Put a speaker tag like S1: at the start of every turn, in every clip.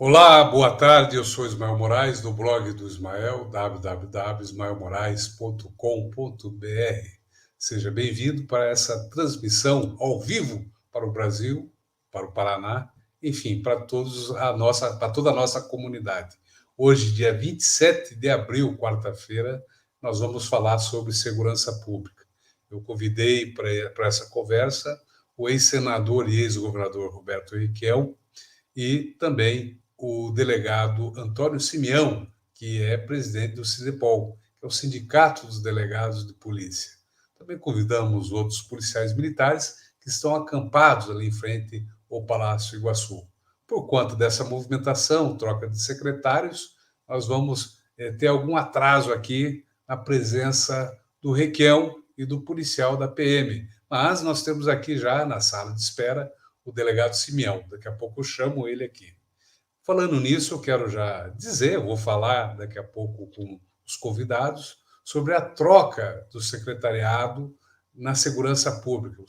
S1: Olá, boa tarde. Eu sou Ismael Moraes, do blog do Ismael, www.ismaelmorais.com.br. Seja bem-vindo para essa transmissão ao vivo para o Brasil, para o Paraná, enfim, para toda a nossa comunidade. Hoje, dia 27 de abril, quarta-feira, nós vamos falar sobre segurança pública. Eu convidei para essa conversa o ex-senador e ex-governador Roberto Requião e também o delegado Antônio Simeão, que é presidente do Sinepol, que é o Sindicato dos Delegados de Polícia. Também convidamos outros policiais militares que estão acampados ali em frente ao Palácio Iguaçu. Por conta dessa movimentação, troca de secretários, nós vamos ter algum atraso aqui na presença do Requião e do policial da PM. Mas nós temos aqui já na sala de espera o delegado Simeão. Daqui a pouco eu chamo ele aqui. Falando nisso, eu quero já dizer, eu vou falar daqui a pouco com os convidados sobre a troca do secretariado na segurança pública, o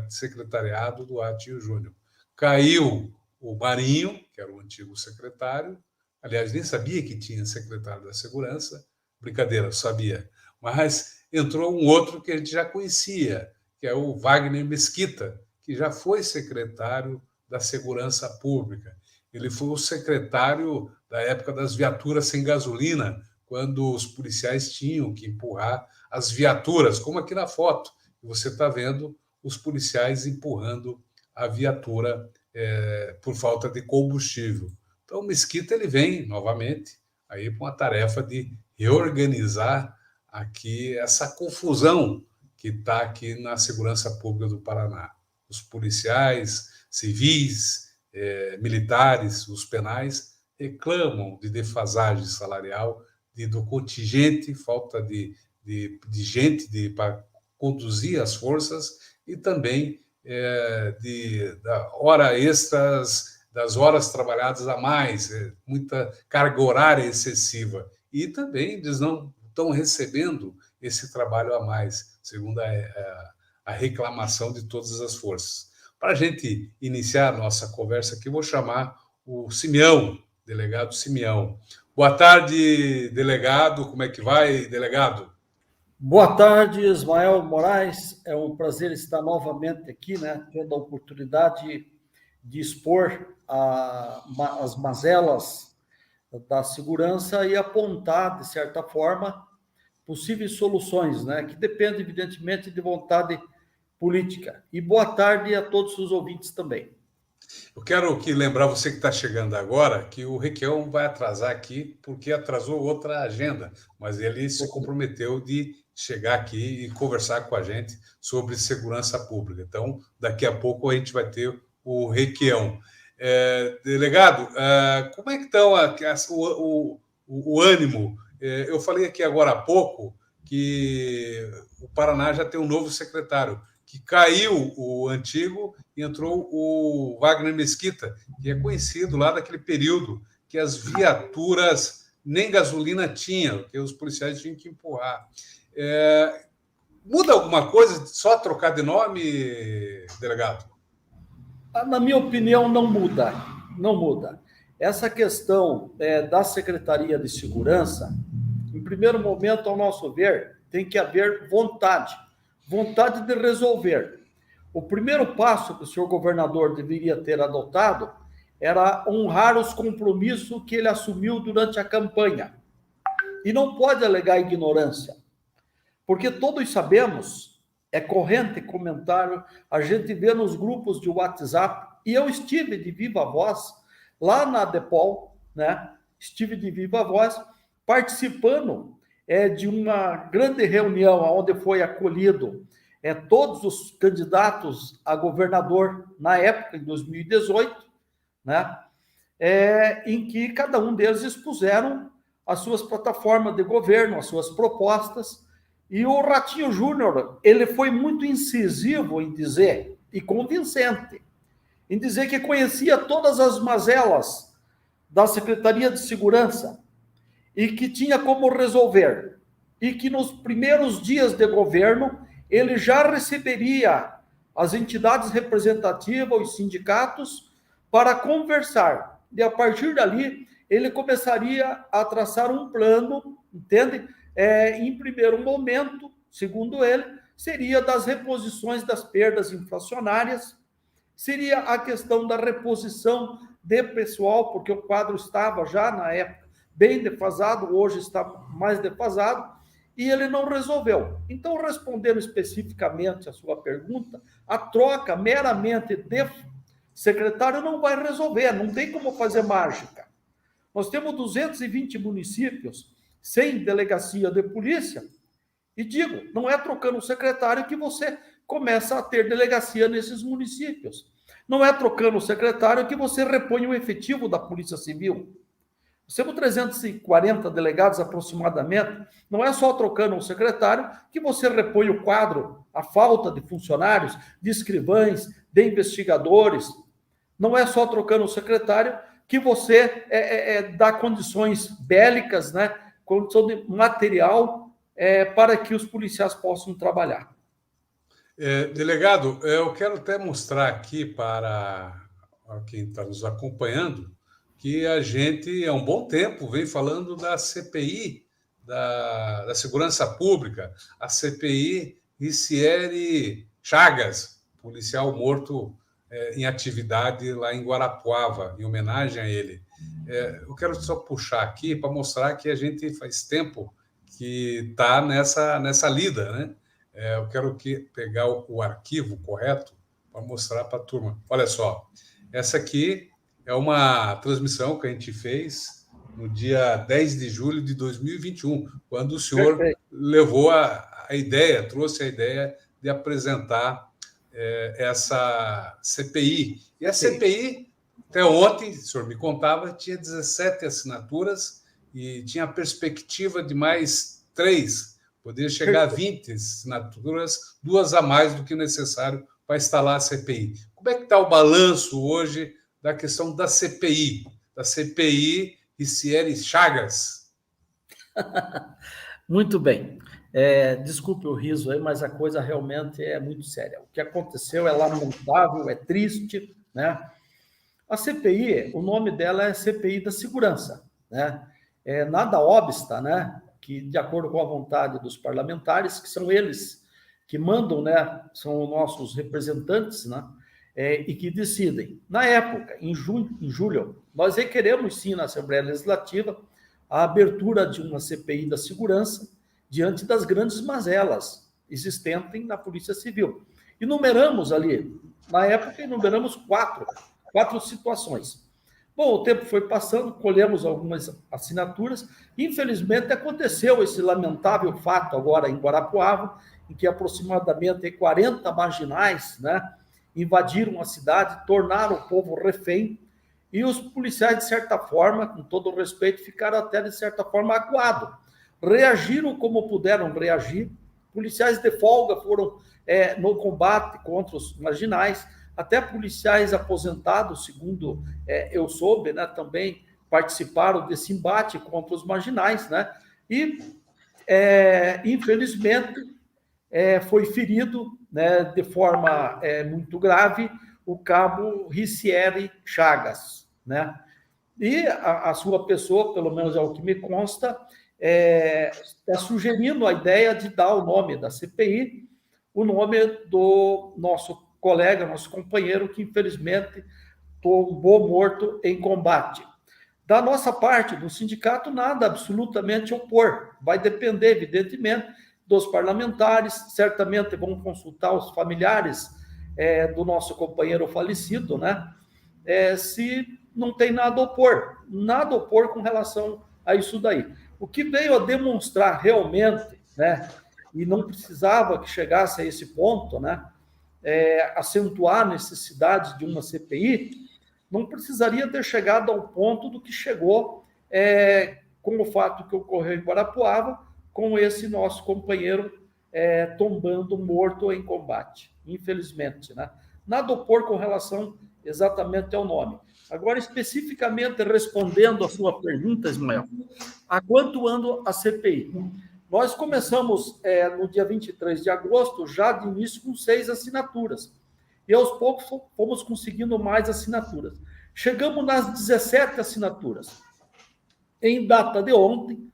S1: secretariado do Atinho Júnior. Caiu o Marinho, que era o antigo secretário, aliás, nem sabia que tinha secretário da segurança, brincadeira, sabia, mas entrou um outro que a gente já conhecia, que é o Wagner Mesquita, que já foi secretário da Segurança Pública. Ele foi o secretário da época das viaturas sem gasolina, quando os policiais tinham que empurrar as viaturas, como aqui na foto. Você está vendo os policiais empurrando a viatura por falta de combustível. Então, o Mesquita ele vem novamente aí com a tarefa de reorganizar aqui essa confusão que está aqui na segurança pública do Paraná. Os policiais civis, militares, os penais, reclamam de defasagem salarial, do contingente, falta de gente para conduzir as forças e também da hora extras, das horas trabalhadas a mais, muita carga horária excessiva. E também eles não estão recebendo esse trabalho a mais, segundo a reclamação de todas as forças. Para a gente iniciar a nossa conversa aqui, vou chamar o Simeão, delegado Simeão. Boa tarde, delegado. Como é que vai, delegado?
S2: Boa tarde, Ismael Moraes. É um prazer estar novamente aqui, né, tendo a oportunidade de expor as mazelas da segurança e apontar, de certa forma, possíveis soluções, né, que dependem, evidentemente, de vontade política. E boa tarde a todos os ouvintes também.
S1: Eu quero lembrar você que está chegando agora que o Requião vai atrasar aqui porque atrasou outra agenda, mas ele se comprometeu de chegar aqui e conversar com a gente sobre segurança pública. Então, daqui a pouco a gente vai ter o Requião. Delegado, como é que estão o ânimo? Eu falei aqui agora há pouco que o Paraná já tem um novo secretário, que caiu o antigo e entrou o Wagner Mesquita, que é conhecido lá daquele período que as viaturas nem gasolina tinham, que os policiais tinham que empurrar. Muda alguma coisa só trocar de nome, delegado?
S2: Na minha opinião, não muda. Não muda. Essa questão da Secretaria de Segurança, em primeiro momento, ao nosso ver, tem que haver vontade de resolver. O primeiro passo que o senhor governador deveria ter adotado era honrar os compromissos que ele assumiu durante a campanha. E não pode alegar ignorância, porque todos sabemos, é corrente comentário, a gente vê nos grupos de WhatsApp, e eu estive de viva voz lá na Depol, né? Estive de viva voz participando de uma grande reunião onde foi acolhido todos os candidatos a governador na época, em 2018, né? Em que cada um deles expuseram as suas plataformas de governo, as suas propostas, e o Ratinho Júnior, ele foi muito incisivo em dizer, e convincente, em dizer que conhecia todas as mazelas da Secretaria de Segurança e que tinha como resolver, e que nos primeiros dias de governo ele já receberia as entidades representativas, os sindicatos, para conversar e a partir dali ele começaria a traçar um plano, entende? Em primeiro momento, segundo ele, seria das reposições das perdas inflacionárias, seria a questão da reposição de pessoal, porque o quadro estava já na época bem defasado, hoje está mais defasado, e ele não resolveu. Então, respondendo especificamente a sua pergunta, a troca meramente de secretário não vai resolver, não tem como fazer mágica. Nós temos 220 municípios sem delegacia de polícia, e digo, não é trocando o secretário que você começa a ter delegacia nesses municípios. Não é trocando o secretário que você repõe o efetivo da Polícia Civil. Nós temos 340 delegados aproximadamente. Não é só trocando o secretário que você repõe o quadro, a falta de funcionários, de escrivães, de investigadores. Não é só trocando o secretário que você dá condições bélicas, né, condição de material para que os policiais possam trabalhar.
S1: Delegado, eu quero até mostrar aqui para quem está nos acompanhando que a gente, há um bom tempo, vem falando da CPI, da Segurança Pública, a CPI Ricieri Chagas, policial morto em atividade lá em Guarapuava, em homenagem a ele. Eu quero só puxar aqui para mostrar que a gente faz tempo que está nessa lida, né? Eu quero pegar o arquivo correto para mostrar para a turma. Olha só, essa aqui é uma transmissão que a gente fez no dia 10 de julho de 2021, quando o senhor levou a ideia, trouxe a ideia de apresentar essa CPI. E a CPI, até ontem, o senhor me contava, tinha 17 assinaturas e tinha a perspectiva de mais 3. Poderia chegar a 20 assinaturas, 2 a mais do que o necessário para instalar a CPI. Como é que está o balanço hoje da questão da CPI Ricieri Chagas?
S2: Muito bem. Desculpe o riso aí, mas a coisa realmente é muito séria. O que aconteceu é lamentável, é triste, né? A CPI, o nome dela é CPI da Segurança, né? Nada obsta, né, que, de acordo com a vontade dos parlamentares, que são eles que mandam, né, são os nossos representantes, né, e que decidem. Na época, em julho, nós requeremos, sim, na Assembleia Legislativa, a abertura de uma CPI da segurança diante das grandes mazelas existentes na Polícia Civil. Enumeramos ali, na época, quatro situações. Bom, o tempo foi passando, colhemos algumas assinaturas. Infelizmente, aconteceu esse lamentável fato agora em Guarapuava, em que aproximadamente 40 marginais, né, invadiram a cidade, tornaram o povo refém, e os policiais, de certa forma, com todo o respeito, ficaram até, de certa forma, acuados. Reagiram como puderam reagir. Policiais de folga foram no combate contra os marginais. Até policiais aposentados, segundo eu soube, né, também participaram desse embate contra os marginais, né? E, infelizmente, foi ferido, né, de forma muito grave o cabo Ricieri Chagas, né? E a sua pessoa, pelo menos é o que me consta, está sugerindo a ideia de dar o nome da CPI, o nome do nosso colega, nosso companheiro, que infelizmente tombou morto em combate. Da nossa parte, do sindicato, nada absolutamente opor. Vai depender, evidentemente, dos parlamentares, certamente vão consultar os familiares do nosso companheiro falecido, né? Se não tem nada a opor com relação a isso daí. O que veio a demonstrar realmente, né, e não precisava que chegasse a esse ponto, né, acentuar a necessidade de uma CPI, não precisaria ter chegado ao ponto do que chegou com o fato que ocorreu em Guarapuava, com esse nosso companheiro tombando morto em combate, infelizmente, né? Nada a opor com relação exatamente ao nome. Agora, especificamente respondendo a sua pergunta, Ismael, há quanto anda a CPI? Nós começamos no dia 23 de agosto, já de início, com 6 assinaturas. E aos poucos fomos conseguindo mais assinaturas. Chegamos nas 17 assinaturas. Em data de ontem,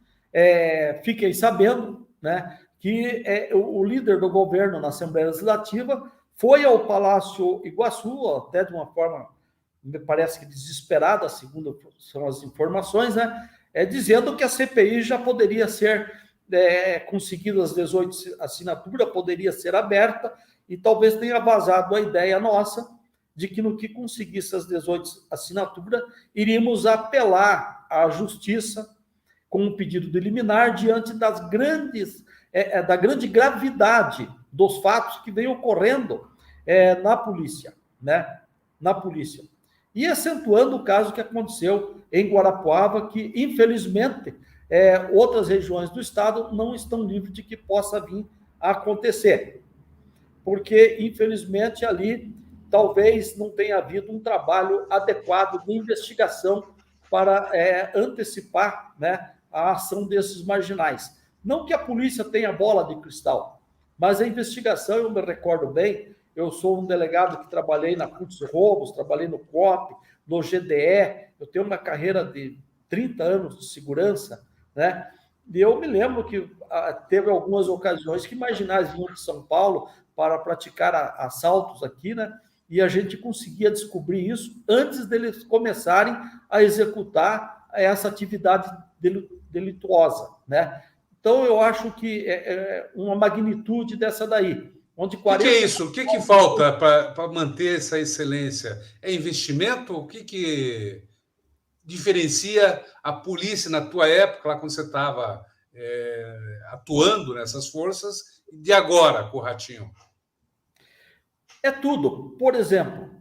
S2: fiquei sabendo, né, que o líder do governo na Assembleia Legislativa foi ao Palácio Iguaçu, até de uma forma, me parece que desesperada, segundo são as informações, né, dizendo que a CPI já poderia ser conseguida as 18 assinaturas, poderia ser aberta, e talvez tenha vazado a ideia nossa de que no que conseguisse as 18 assinaturas, iríamos apelar à Justiça com um pedido de liminar diante da grande gravidade dos fatos que vem ocorrendo na polícia, né? Na polícia. E acentuando o caso que aconteceu em Guarapuava, que, infelizmente, outras regiões do estado não estão livres de que possa vir a acontecer. Porque, infelizmente, ali talvez não tenha havido um trabalho adequado de investigação para antecipar, né, a ação desses marginais. Não que a polícia tenha bola de cristal, mas a investigação, eu me recordo bem, eu sou um delegado que trabalhei na Curtis Roubos, trabalhei no COP, no GDE, eu tenho uma carreira de 30 anos de segurança, né? E eu me lembro que teve algumas ocasiões que marginais vinham de São Paulo para praticar assaltos aqui, né? E a gente conseguia descobrir isso antes deles começarem a executar essa atividade delituosa, né? Então, eu acho que uma magnitude dessa daí, onde 40...
S1: O que é isso? O que falta para manter essa excelência? É investimento? O que diferencia a polícia na tua época, lá quando você estava atuando nessas forças, de agora, com o Ratinho?
S2: É tudo. Por exemplo,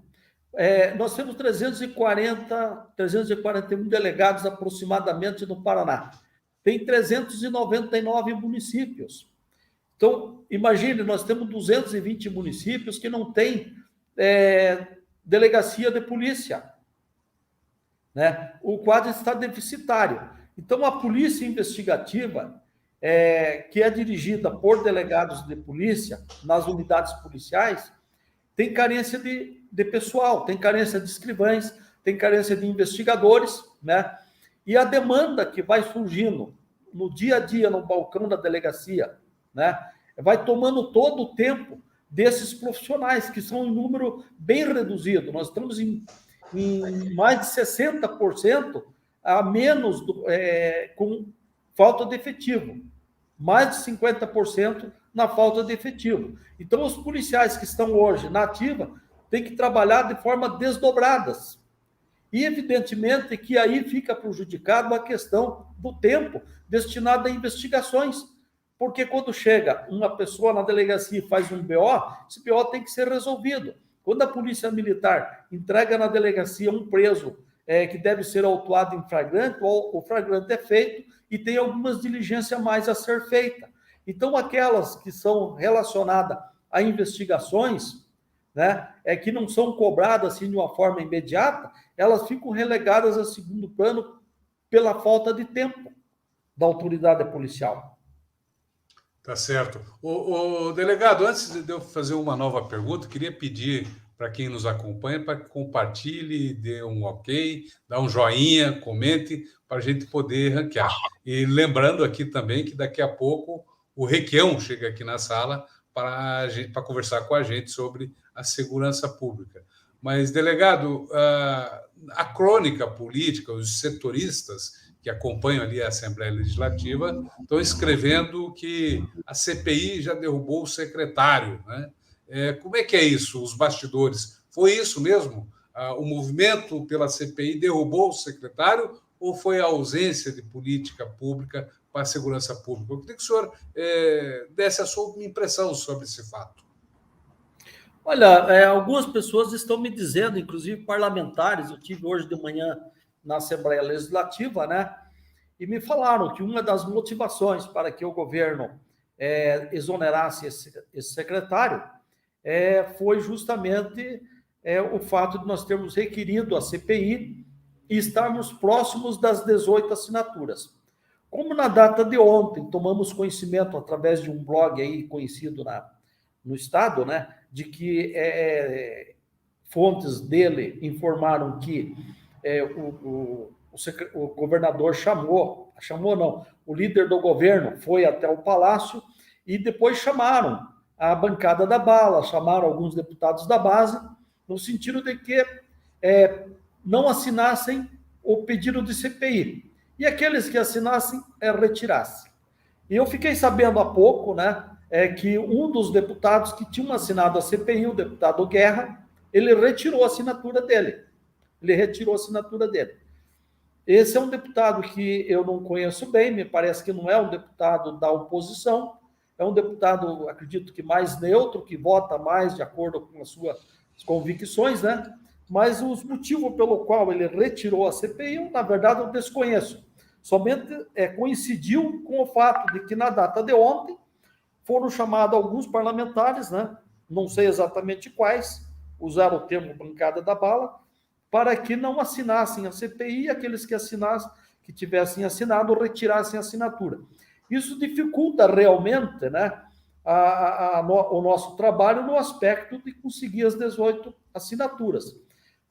S2: nós temos 341 delegados aproximadamente no Paraná. Tem 399 municípios. Então, imagine, nós temos 220 municípios que não têm delegacia de polícia, né? O quadro está deficitário. Então, a polícia investigativa, que é dirigida por delegados de polícia nas unidades policiais, tem carência de pessoal, tem carência de escrivães, tem carência de investigadores, né? E a demanda que vai surgindo no dia a dia, no balcão da delegacia, né, vai tomando todo o tempo desses profissionais, que são em número bem reduzido. Nós estamos em mais de 60% a menos com falta de efetivo, mais de 50% na falta de efetivo. Então, os policiais que estão hoje na ativa têm que trabalhar de forma desdobradas. E, evidentemente, que aí fica prejudicado a questão do tempo destinado a investigações. Porque quando chega uma pessoa na delegacia e faz um BO, esse BO tem que ser resolvido. Quando a polícia militar entrega na delegacia um preso que deve ser autuado em flagrante, o flagrante é feito e tem algumas diligências a mais a ser feita. Então, aquelas que são relacionadas a investigações, né, que não são cobradas assim de uma forma imediata, elas ficam relegadas a segundo plano pela falta de tempo da autoridade policial.
S1: Tá certo. O delegado, antes de eu fazer uma nova pergunta, queria pedir para quem nos acompanha para que compartilhe, dê um ok, dá um joinha, comente, para a gente poder ranquear. E lembrando aqui também que daqui a pouco o Requião chega aqui na sala para conversar com a gente sobre a segurança pública. Mas, delegado, a crônica política, os setoristas que acompanham ali a Assembleia Legislativa estão escrevendo que a CPI já derrubou o secretário, né? Como é que é isso, os bastidores? Foi isso mesmo? O movimento pela CPI derrubou o secretário ou foi a ausência de política pública para a segurança pública? Eu queria que o senhor desse a sua impressão sobre esse fato.
S2: Olha, algumas pessoas estão me dizendo, inclusive parlamentares, eu tive hoje de manhã na Assembleia Legislativa, né? E me falaram que uma das motivações para que o governo exonerasse esse secretário foi justamente o fato de nós termos requerido a CPI e estarmos próximos das 18 assinaturas. Como na data de ontem tomamos conhecimento através de um blog aí conhecido no estado, né, de que fontes dele informaram que o governador chamou não, o líder do governo foi até o palácio e depois chamaram a bancada da bala, chamaram alguns deputados da base, no sentido de que não assinassem o pedido de CPI. E aqueles que assinassem, retirassem. E eu fiquei sabendo há pouco, né, que um dos deputados que tinham assinado a CPI, o deputado Guerra, ele retirou a assinatura dele. Esse é um deputado que eu não conheço bem, me parece que não é um deputado da oposição, é um deputado, acredito que mais neutro, que vota mais de acordo com as suas convicções, né? Mas os motivos pelo qual ele retirou a CPI, na verdade, eu desconheço. Somente coincidiu com o fato de que, na data de ontem, foram chamados alguns parlamentares, né? Não sei exatamente quais, usaram o termo bancada da bala, para que não assinassem a CPI e aqueles que assinassem, que tivessem assinado, retirassem a assinatura. Isso dificulta realmente, né, o nosso trabalho no aspecto de conseguir as 18 assinaturas.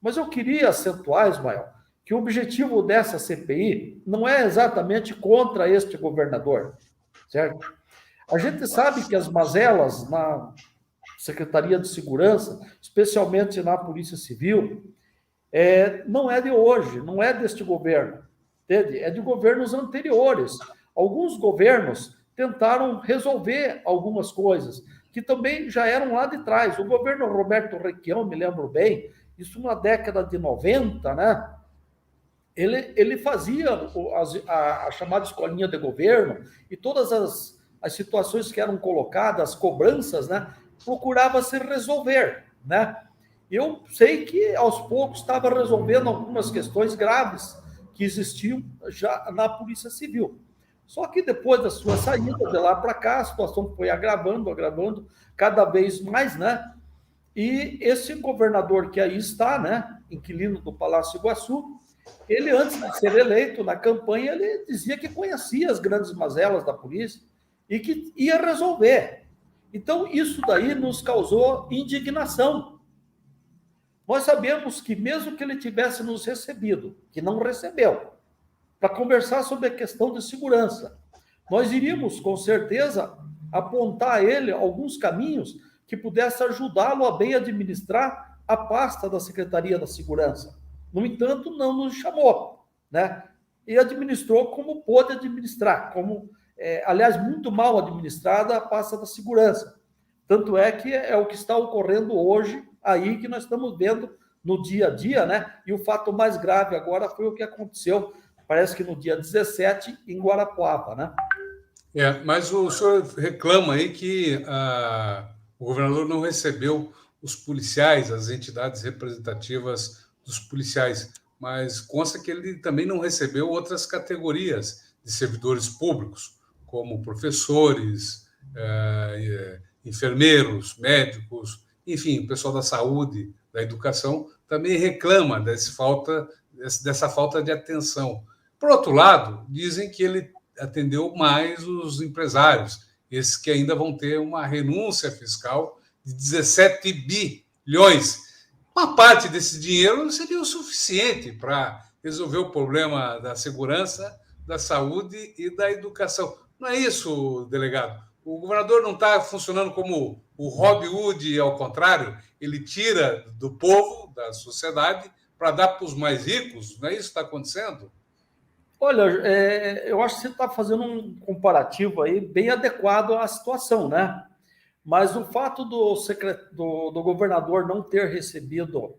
S2: Mas eu queria acentuar, Ismael, que o objetivo dessa CPI não é exatamente contra este governador, certo? A gente sabe que as mazelas na Secretaria de Segurança, especialmente na Polícia Civil, não é de hoje, não é deste governo, entende? É de governos anteriores. Alguns governos tentaram resolver algumas coisas que também já eram lá de trás. O governo Roberto Requião, me lembro bem, isso na década de 90, né? Ele fazia a chamada escolinha de governo e todas as situações que eram colocadas, as cobranças, né? Procurava se resolver, né? Eu sei que aos poucos estava resolvendo algumas questões graves que existiam já na Polícia Civil. Só que depois da sua saída de lá para cá, a situação foi agravando cada vez mais, né? E esse governador que aí está, né, inquilino do Palácio Iguaçu, ele, antes de ser eleito, na campanha, ele dizia que conhecia as grandes mazelas da polícia e que ia resolver. Então, isso daí nos causou indignação. Nós sabemos que, mesmo que ele tivesse nos recebido, que não recebeu, para conversar sobre a questão de segurança, nós iríamos, com certeza, apontar a ele alguns caminhos que pudessem ajudá-lo a bem administrar a pasta da Secretaria da Segurança. No entanto, não nos chamou, né? E administrou como pôde administrar, aliás, muito mal administrada a pasta da segurança. Tanto é que é o que está ocorrendo hoje aí, que nós estamos vendo no dia a dia, né? E o fato mais grave agora foi o que aconteceu, parece que no dia 17, em Guarapuava, né?
S1: Mas o senhor reclama aí que o governador não recebeu os policiais, as entidades representativas dos policiais, mas consta que ele também não recebeu outras categorias de servidores públicos, como professores, enfermeiros, médicos, enfim, o pessoal da saúde, da educação, também reclama dessa falta de atenção. Por outro lado, dizem que ele atendeu mais os empresários, esses que ainda vão ter uma renúncia fiscal de 17 bilhões. Uma parte desse dinheiro seria o suficiente para resolver o problema da segurança, da saúde e da educação. Não é isso, delegado? O governador não está funcionando como o Robin Hood, ao contrário, ele tira do povo, da sociedade, para dar para os mais ricos? Não é isso que está acontecendo?
S2: Olha, eu acho que você está fazendo um comparativo aí bem adequado à situação, né? Mas o fato do governador não ter recebido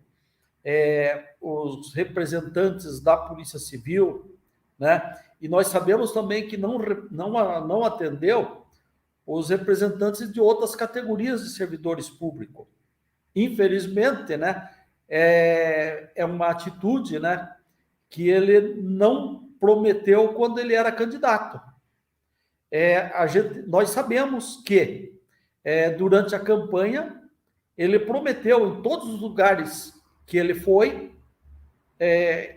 S2: os representantes da Polícia Civil, né? E nós sabemos também que não atendeu os representantes de outras categorias de servidores públicos. Infelizmente, né? É uma atitude, né, que ele não prometeu quando ele era candidato. Nós sabemos que, durante a campanha, ele prometeu em todos os lugares que ele foi,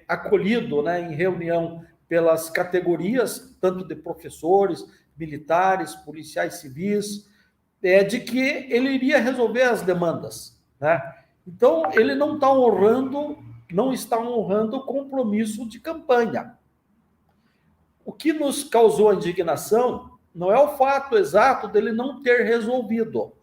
S2: acolhido, né, em reunião pelas categorias, tanto de professores, militares, policiais civis, de que ele iria resolver as demandas, né? Então, ele não está honrando o compromisso de campanha. O que nos causou a indignação não é o fato exato dele não ter resolvido,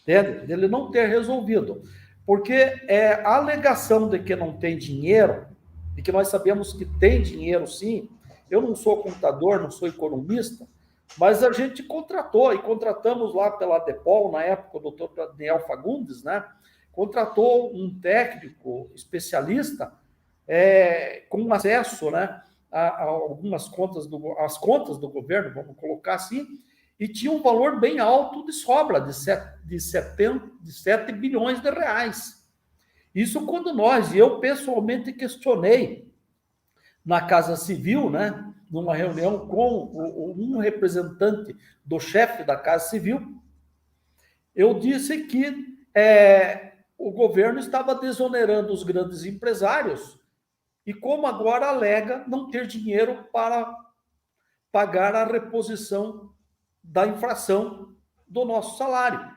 S2: entende? Dele não ter resolvido, porque a alegação de que não tem dinheiro, de que nós sabemos que tem dinheiro sim. Eu não sou contador, não sou economista, mas a gente contratamos lá pela Depol, na época, o doutor Daniel Fagundes, né? Contratou um técnico especialista com acesso, né, a algumas contas as contas do governo, vamos colocar assim, e tinha um valor bem alto de sobra, de 7 bilhões de reais. Isso quando eu pessoalmente questionei na Casa Civil, né, numa reunião com um representante do chefe da Casa Civil, eu disse que o governo estava desonerando os grandes empresários e como agora alega não ter dinheiro para pagar a reposição da inflação do nosso salário.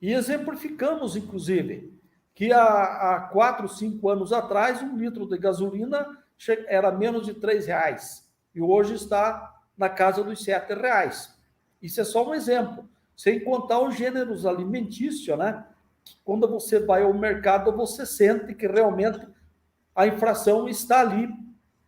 S2: E exemplificamos, inclusive, que há 4, 5 anos atrás, 1 litro de gasolina era menos de R$3, e hoje está na casa dos R$7. Isso é só um exemplo, sem contar os gêneros alimentícios, né? Quando você vai ao mercado, você sente que realmente a inflação está ali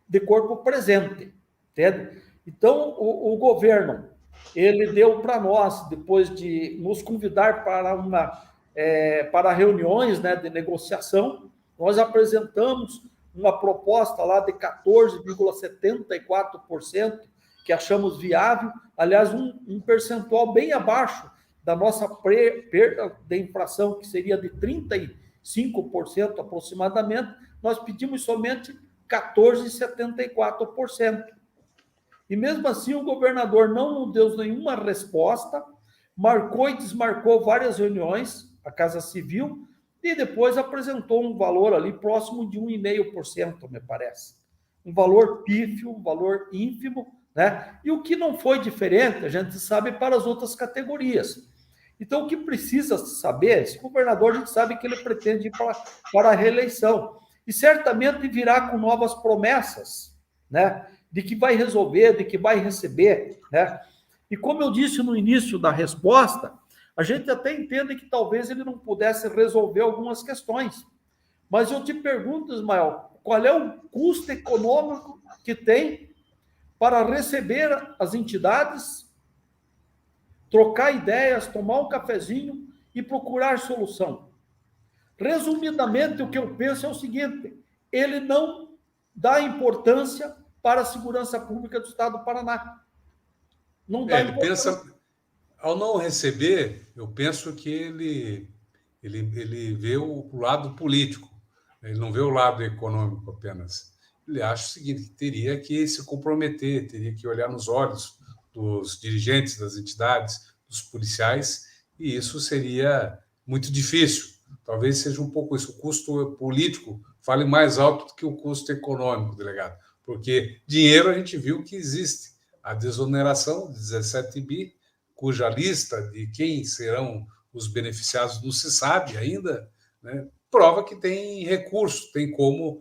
S2: de corpo presente, entende? Então, o governo, ele deu para nós, depois de nos convidar para reuniões, né, de negociação, nós apresentamos uma proposta lá de 14,74%, que achamos viável, aliás, um percentual bem abaixo da nossa perda de inflação, que seria de 35% aproximadamente, nós pedimos somente 14,74%. E mesmo assim o governador não nos deu nenhuma resposta, marcou e desmarcou várias reuniões, a Casa Civil, e depois apresentou um valor ali próximo de 1,5%, me parece. Um valor pífio, um valor ínfimo, né? E o que não foi diferente, a gente sabe, para as outras categorias. Então, o que precisa saber, esse governador, a gente sabe que ele pretende ir para a reeleição. E certamente virá com novas promessas, né? De que vai resolver, de que vai receber, né? E como eu disse no início da resposta, a gente até entende que talvez ele não pudesse resolver algumas questões. Mas eu te pergunto, Ismael, qual é o custo econômico que tem para receber as entidades, trocar ideias, tomar um cafezinho e procurar solução? Resumidamente, o que eu penso é o seguinte: ele não dá importância para a segurança pública do Estado do Paraná. Não dá
S1: Ele
S2: importância.
S1: pensa, ao não receber, eu penso que ele vê o lado político, ele não vê o lado econômico apenas. Ele acha o seguinte, que teria que se comprometer, teria que olhar nos olhos dos dirigentes das entidades, dos policiais, e isso seria muito difícil. Talvez seja um pouco isso. O custo político fale mais alto do que o custo econômico, delegado, porque dinheiro a gente viu que existe. A desoneração de 17 bi, cuja lista de quem serão os beneficiados não se sabe ainda, né? Prova que tem recurso, tem como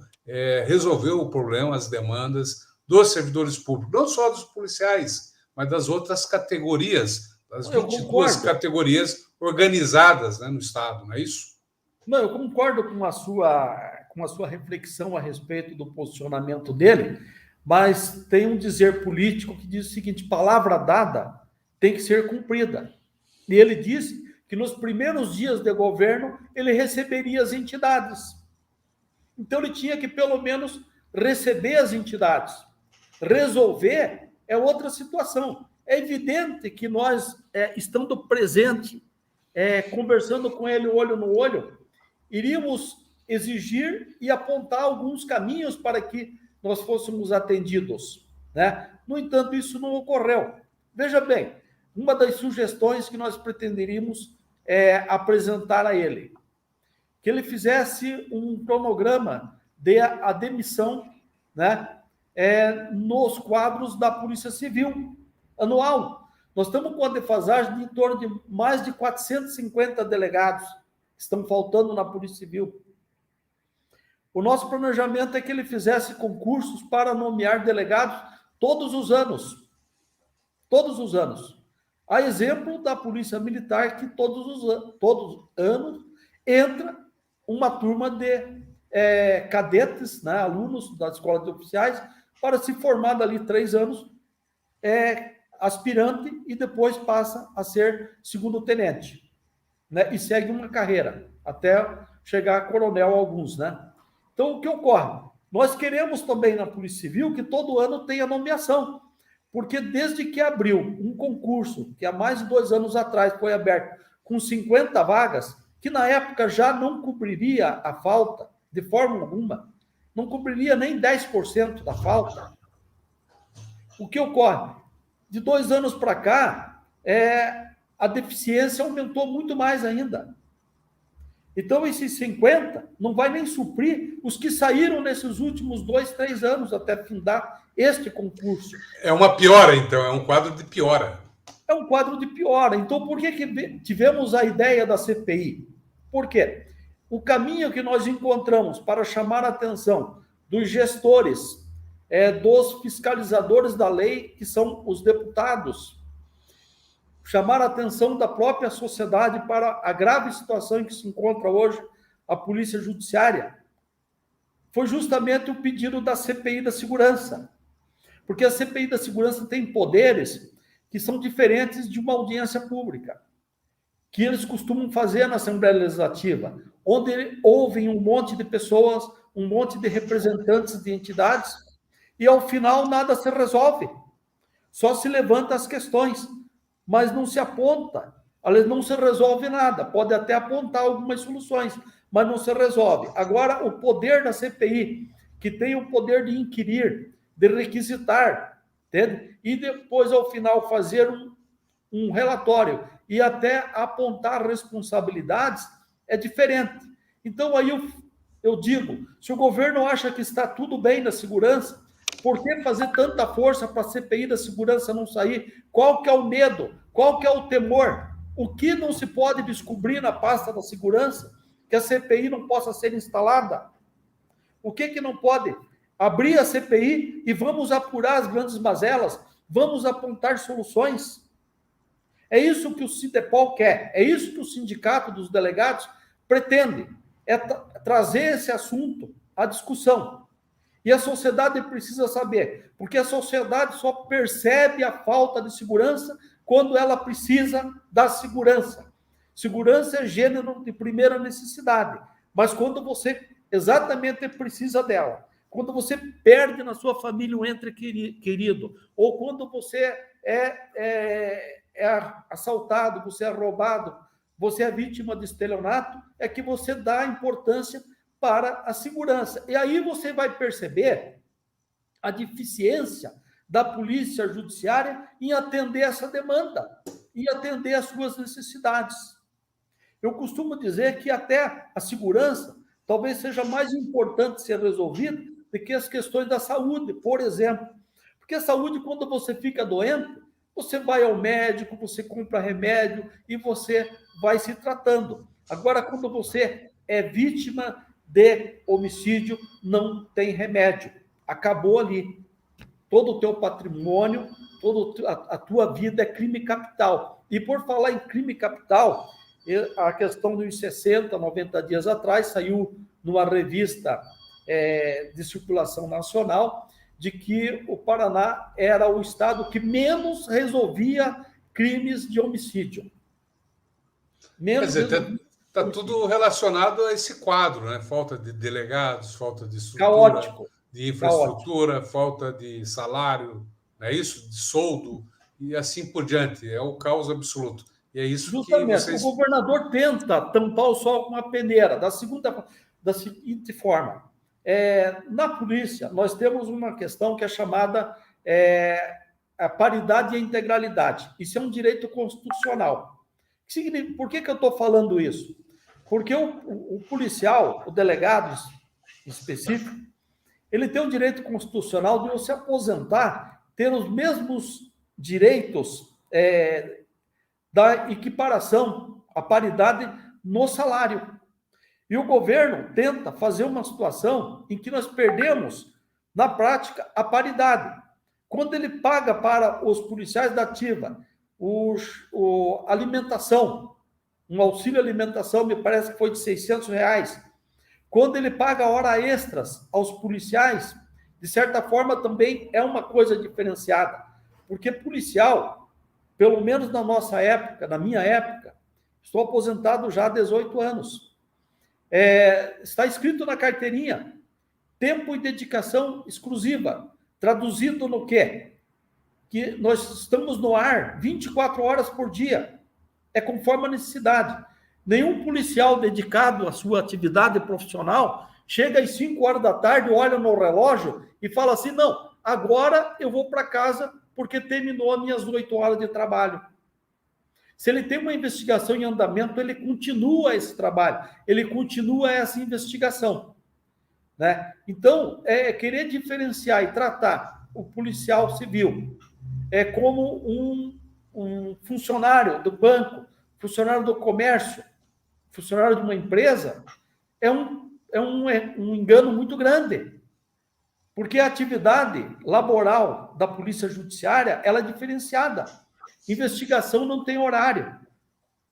S1: resolver o problema, as demandas dos servidores públicos, não só dos policiais, mas das outras categorias, das 22 categorias organizadas, né, no Estado, não é isso?
S2: Não, eu concordo com a sua reflexão a respeito do posicionamento dele, mas tem um dizer político que diz o seguinte: palavra dada tem que ser cumprida. E ele disse que nos primeiros dias de governo ele receberia as entidades. Então ele tinha que pelo menos receber as entidades. Resolver é outra situação. É evidente que nós, estando presente, conversando com ele olho no olho, iríamos exigir e apontar alguns caminhos para que nós fôssemos atendidos, né? No entanto, isso não ocorreu. Veja bem, uma das sugestões que nós pretenderíamos apresentar a ele, que ele fizesse um cronograma de a demissão, né, nos quadros da Polícia Civil anual. Nós estamos com a defasagem de em torno de mais de 450 delegados, estão faltando na Polícia Civil. O nosso planejamento é que ele fizesse concursos para nomear delegados todos os anos. Todos os anos. A exemplo da Polícia Militar, que todos os anos entra uma turma de cadetes, né, alunos da Escola de Oficiais, para se formar dali 3 anos, aspirante, e depois passa a ser segundo-tenente, né, e segue uma carreira, até chegar a coronel alguns, né? Então, o que ocorre? Nós queremos também na Polícia Civil que todo ano tenha nomeação, porque desde que abriu um concurso, que há mais de 2 anos atrás foi aberto, com 50 vagas, que na época já não cobriria a falta, de forma alguma, não cobriria nem 10% da falta. O que ocorre? De 2 anos para cá, a deficiência aumentou muito mais ainda. Então, esses 50 não vai nem suprir os que saíram nesses últimos 2, 3 anos até findar este concurso.
S1: É uma piora, então, é um quadro de piora.
S2: É um quadro de piora. Então, por que tivemos a ideia da CPI? Por quê? O caminho que nós encontramos para chamar a atenção dos gestores, dos fiscalizadores da lei, que são os deputados, chamar a atenção da própria sociedade para a grave situação em que se encontra hoje a Polícia Judiciária, foi justamente o pedido da CPI da Segurança. Porque a CPI da Segurança tem poderes que são diferentes de uma audiência pública, que eles costumam fazer na Assembleia Legislativa, onde ouvem um monte de pessoas, um monte de representantes de entidades, e ao final nada se resolve. Só se levanta as questões, mas não se aponta, não se resolve nada. Pode até apontar algumas soluções, mas não se resolve. Agora, o poder da CPI, que tem o poder de inquirir, de requisitar, entende? E depois, ao final, fazer um relatório e até apontar responsabilidades, é diferente. Então, aí eu digo, se o governo acha que está tudo bem na segurança, por que fazer tanta força para a CPI da Segurança não sair? Qual que é o medo? Qual que é o temor? O que não se pode descobrir na pasta da segurança que a CPI não possa ser instalada? O que não pode? Abrir a CPI e vamos apurar as grandes mazelas, vamos apontar soluções. É isso que o Sindepol quer, é isso que o Sindicato dos Delegados pretende, trazer esse assunto à discussão. E a sociedade precisa saber, porque a sociedade só percebe a falta de segurança quando ela precisa da segurança. Segurança é gênero de primeira necessidade, mas quando você exatamente precisa dela, quando você perde na sua família um ente querido, ou quando você é assaltado, você é roubado, você é vítima de estelionato, é que você dá importância para a segurança. E aí você vai perceber a deficiência da Polícia Judiciária em atender essa demanda, em atender as suas necessidades. Eu costumo dizer que até a segurança talvez seja mais importante ser resolvida do que as questões da saúde, por exemplo. Porque a saúde, quando você fica doente, você vai ao médico, você compra remédio e você vai se tratando. Agora, quando você é vítima de homicídio, não tem remédio. Acabou ali. Todo o teu patrimônio, toda a tua vida é crime capital. E por falar em crime capital, a questão dos 60, 90 dias atrás, saiu numa revista de circulação nacional de que o Paraná era o estado que menos resolvia crimes de homicídio.
S1: Menos. Quer dizer, está tudo relacionado a esse quadro, né? Falta de delegados, falta de estrutura,
S2: caótico,
S1: de infraestrutura, falta de salário, não é isso? De soldo, e assim por diante. É o caos absoluto. E é isso
S2: justamente,
S1: que vocês...
S2: O governador tenta tampar o sol com a peneira, da seguinte forma. Na polícia, nós temos uma questão que é chamada a paridade e a integralidade. Isso é um direito constitucional. Por que eu estou falando isso? Porque o policial, o delegado específico, ele tem o direito constitucional de se aposentar, ter os mesmos direitos da equiparação, a paridade no salário. E o governo tenta fazer uma situação em que nós perdemos, na prática, a paridade. Quando ele paga para os policiais da ativa alimentação, um auxílio alimentação, me parece que foi de R$ 600. Quando ele paga hora extras aos policiais, de certa forma também é uma coisa diferenciada, porque policial, pelo menos na nossa época, na minha época, estou aposentado já há 18 anos, está escrito na carteirinha, tempo e dedicação exclusiva, traduzido no quê? Que nós estamos no ar 24 horas por dia, é conforme a necessidade. Nenhum policial dedicado à sua atividade profissional chega às 5 horas da tarde, olha no relógio e fala assim, não, agora eu vou para casa porque terminou as minhas 8 horas de trabalho. Se ele tem uma investigação em andamento, ele continua esse trabalho, ele continua essa investigação. Né? Então, querer diferenciar e tratar o policial civil como um funcionário do banco, funcionário do comércio, funcionário de uma empresa, é um engano muito grande. Porque a atividade laboral da Polícia Judiciária, ela é diferenciada. Investigação não tem horário.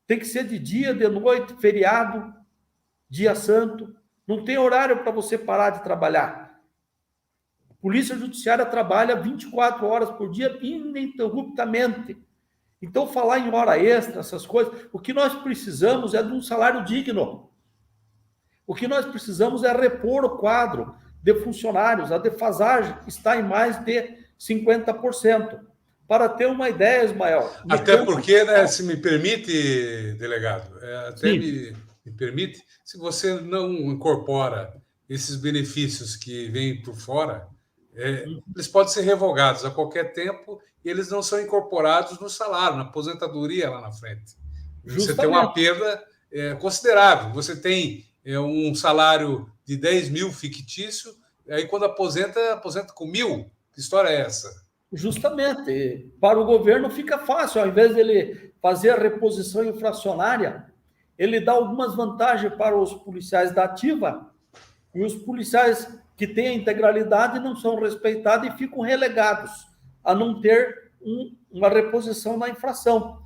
S2: Tem que ser de dia, de noite, feriado, dia santo. Não tem horário para você parar de trabalhar. A Polícia Judiciária trabalha 24 horas por dia, ininterruptamente. Então, falar em hora extra, essas coisas, o que nós precisamos é de um salário digno. O que nós precisamos é repor o quadro de funcionários. A defasagem está em mais de 50%. Para ter uma ideia, Ismael.
S1: Até porque, né, se me permite, delegado, me permite, se você não incorpora esses benefícios que vêm por fora, eles podem ser revogados a qualquer tempo e eles não são incorporados no salário, na aposentadoria lá na frente. Você tem uma perda considerável. Você tem um salário de 10 mil fictício, aí quando aposenta com 1.000. Que história é essa?
S2: Justamente. Para o governo fica fácil, ao invés dele fazer a reposição inflacionária, ele dá algumas vantagens para os policiais da ativa e os policiais que têm a integralidade não são respeitados e ficam relegados a não ter uma reposição na inflação.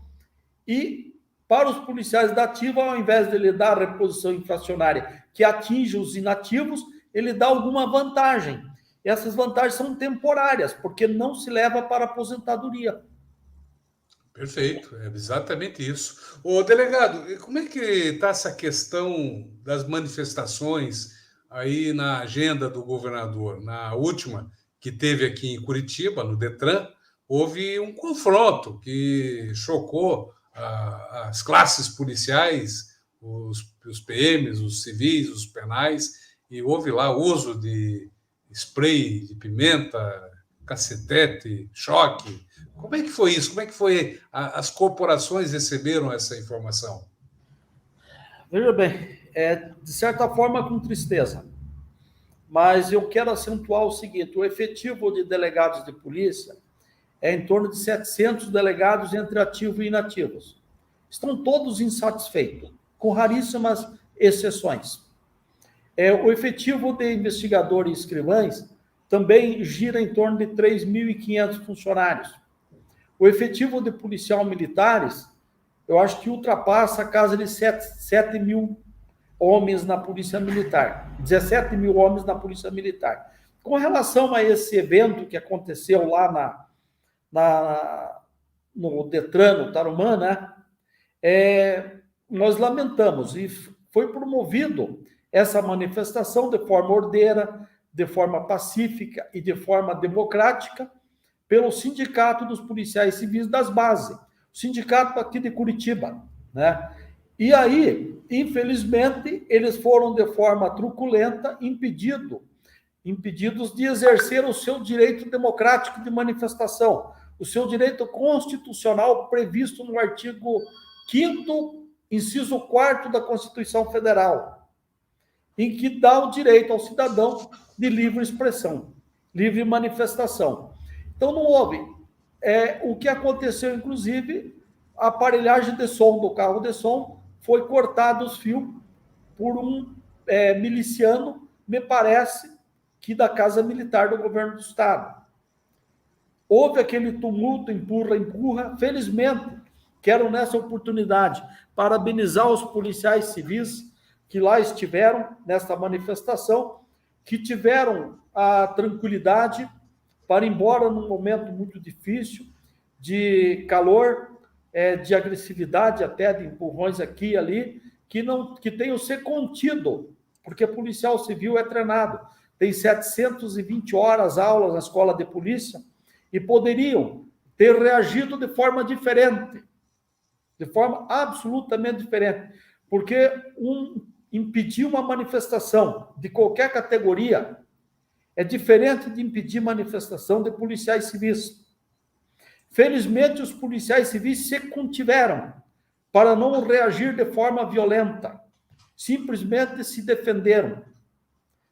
S2: E para os policiais da ativa, ao invés de ele dar a reposição inflacionária que atinge os inativos, ele dá alguma vantagem. Essas vantagens são temporárias, porque não se leva para a aposentadoria.
S1: Perfeito, é exatamente isso. Ô, delegado, como é que está essa questão das manifestações aí na agenda do governador? Na última, que teve aqui em Curitiba, no Detran, houve um confronto que chocou as classes policiais, os PMs, os civis, os penais, e houve lá uso de spray de pimenta, cacetete, choque. Como é que foi isso? Como é que foi? As corporações receberam essa informação?
S2: Veja bem, de certa forma com tristeza, mas eu quero acentuar o seguinte, o efetivo de delegados de polícia é em torno de 700 delegados entre ativos e inativos. Estão todos insatisfeitos, com raríssimas exceções. O efetivo de investigadores e escrivães também gira em torno de 3.500 funcionários. O efetivo de policial militares, eu acho que ultrapassa a casa de 7 mil homens na Polícia Militar, 17 mil homens na Polícia Militar. Com relação a esse evento que aconteceu lá no Detran, no Tarumã, né? Nós lamentamos, e foi promovido essa manifestação de forma ordeira, de forma pacífica e de forma democrática pelo Sindicato dos Policiais Civis das Bases, o sindicato aqui de Curitiba, né? E aí, infelizmente, eles foram de forma truculenta impedidos de exercer o seu direito democrático de manifestação, o seu direito constitucional previsto no artigo 5º, inciso 4º da Constituição Federal, em que dá o direito ao cidadão de livre expressão, livre manifestação. Então, não houve. O que aconteceu, inclusive, a aparelhagem de som do carro de som foi cortado os fios por um miliciano, me parece que da Casa Militar do Governo do Estado. Houve aquele tumulto, empurra, empurra. Felizmente, quero nessa oportunidade parabenizar os policiais civis que lá estiveram nesta manifestação, que tiveram a tranquilidade para ir embora num momento muito difícil, de calor, de agressividade, até de empurrões aqui e ali, que tenham ser contido, porque policial civil é treinado, tem 720 horas aulas na escola de polícia, e poderiam ter reagido de forma diferente, de forma absolutamente diferente, porque impedir uma manifestação de qualquer categoria é diferente de impedir manifestação de policiais civis. Felizmente, os policiais civis se contiveram para não reagir de forma violenta, simplesmente se defenderam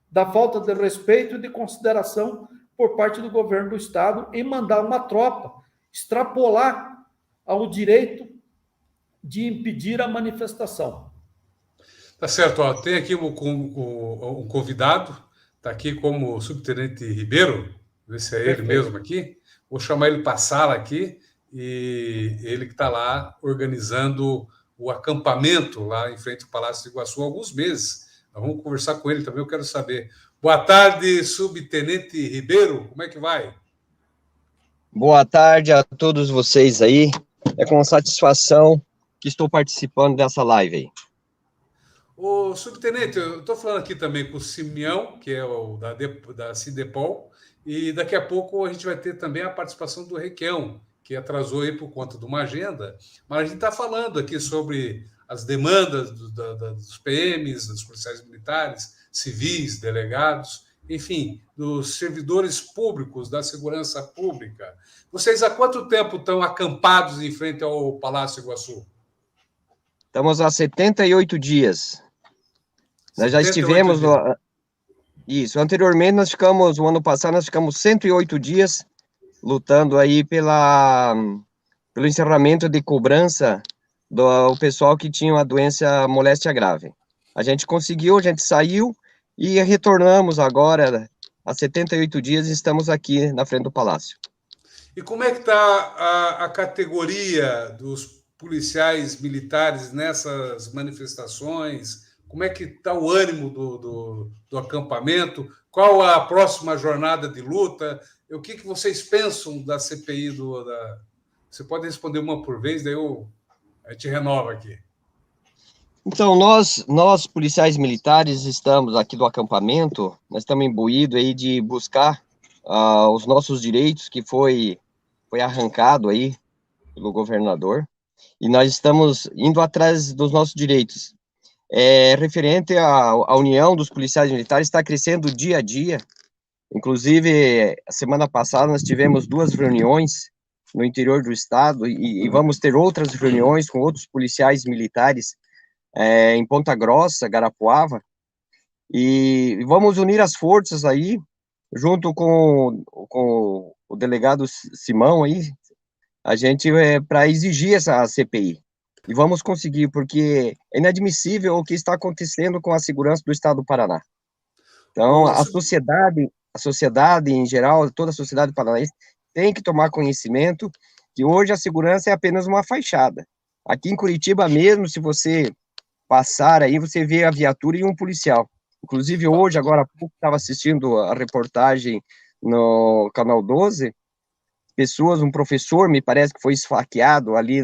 S2: da falta de respeito e de consideração por parte do governo do Estado em mandar uma tropa extrapolar ao direito de impedir a manifestação.
S1: Tá certo, ó, tem aqui um convidado, está aqui como o subtenente Ribeiro, ver se é ele mesmo aqui. Vou chamar ele para a sala aqui, e ele que está lá organizando o acampamento lá em frente ao Palácio de Iguaçu há alguns meses. Nós vamos conversar com ele também, eu quero saber. Boa tarde, subtenente Ribeiro, como é que vai?
S3: Boa tarde a todos vocês aí. É com satisfação que estou participando dessa live aí.
S1: Ô, subtenente, eu estou falando aqui também com o Simeão, que é o da Cidepol, e daqui a pouco a gente vai ter também a participação do Requião, que atrasou aí por conta de uma agenda, mas a gente está falando aqui sobre as demandas dos PMs, dos policiais militares, civis, delegados, enfim, dos servidores públicos, da segurança pública. Vocês há quanto tempo estão acampados em frente ao Palácio Iguaçu?
S3: Estamos há 78 dias. Nós já estivemos... Isso, anteriormente o ano passado, nós ficamos 108 dias lutando aí pelo encerramento de cobrança do pessoal que tinha uma doença moléstia grave. A gente conseguiu, a gente saiu e retornamos agora, há 78 dias, estamos aqui na frente do Palácio.
S1: E como é que está a categoria dos policiais militares nessas manifestações? Como é que está o ânimo do acampamento? Qual a próxima jornada de luta? O que vocês pensam da CPI? Você pode responder uma por vez, daí a gente renova aqui.
S3: Então, nós policiais militares, estamos aqui do acampamento, nós estamos imbuídos aí de buscar os nossos direitos, que foi arrancado aí pelo governador, e nós estamos indo atrás dos nossos direitos. Referente à união dos policiais militares, está crescendo dia a dia. Inclusive, a semana passada nós tivemos 2 reuniões no interior do estado, e vamos ter outras reuniões com outros policiais militares em Ponta Grossa, Garapuava, e vamos unir as forças aí, junto com o delegado Simão aí, a gente para exigir essa CPI. E vamos conseguir, porque é inadmissível o que está acontecendo com a segurança do estado do Paraná. Então, a sociedade em geral, toda a sociedade paranaense tem que tomar conhecimento que hoje a segurança é apenas uma fachada. Aqui em Curitiba mesmo, se você passar aí, você vê a viatura e um policial. Inclusive hoje, agora há pouco, estava assistindo a reportagem no Canal 12, um professor, me parece que foi esfaqueado ali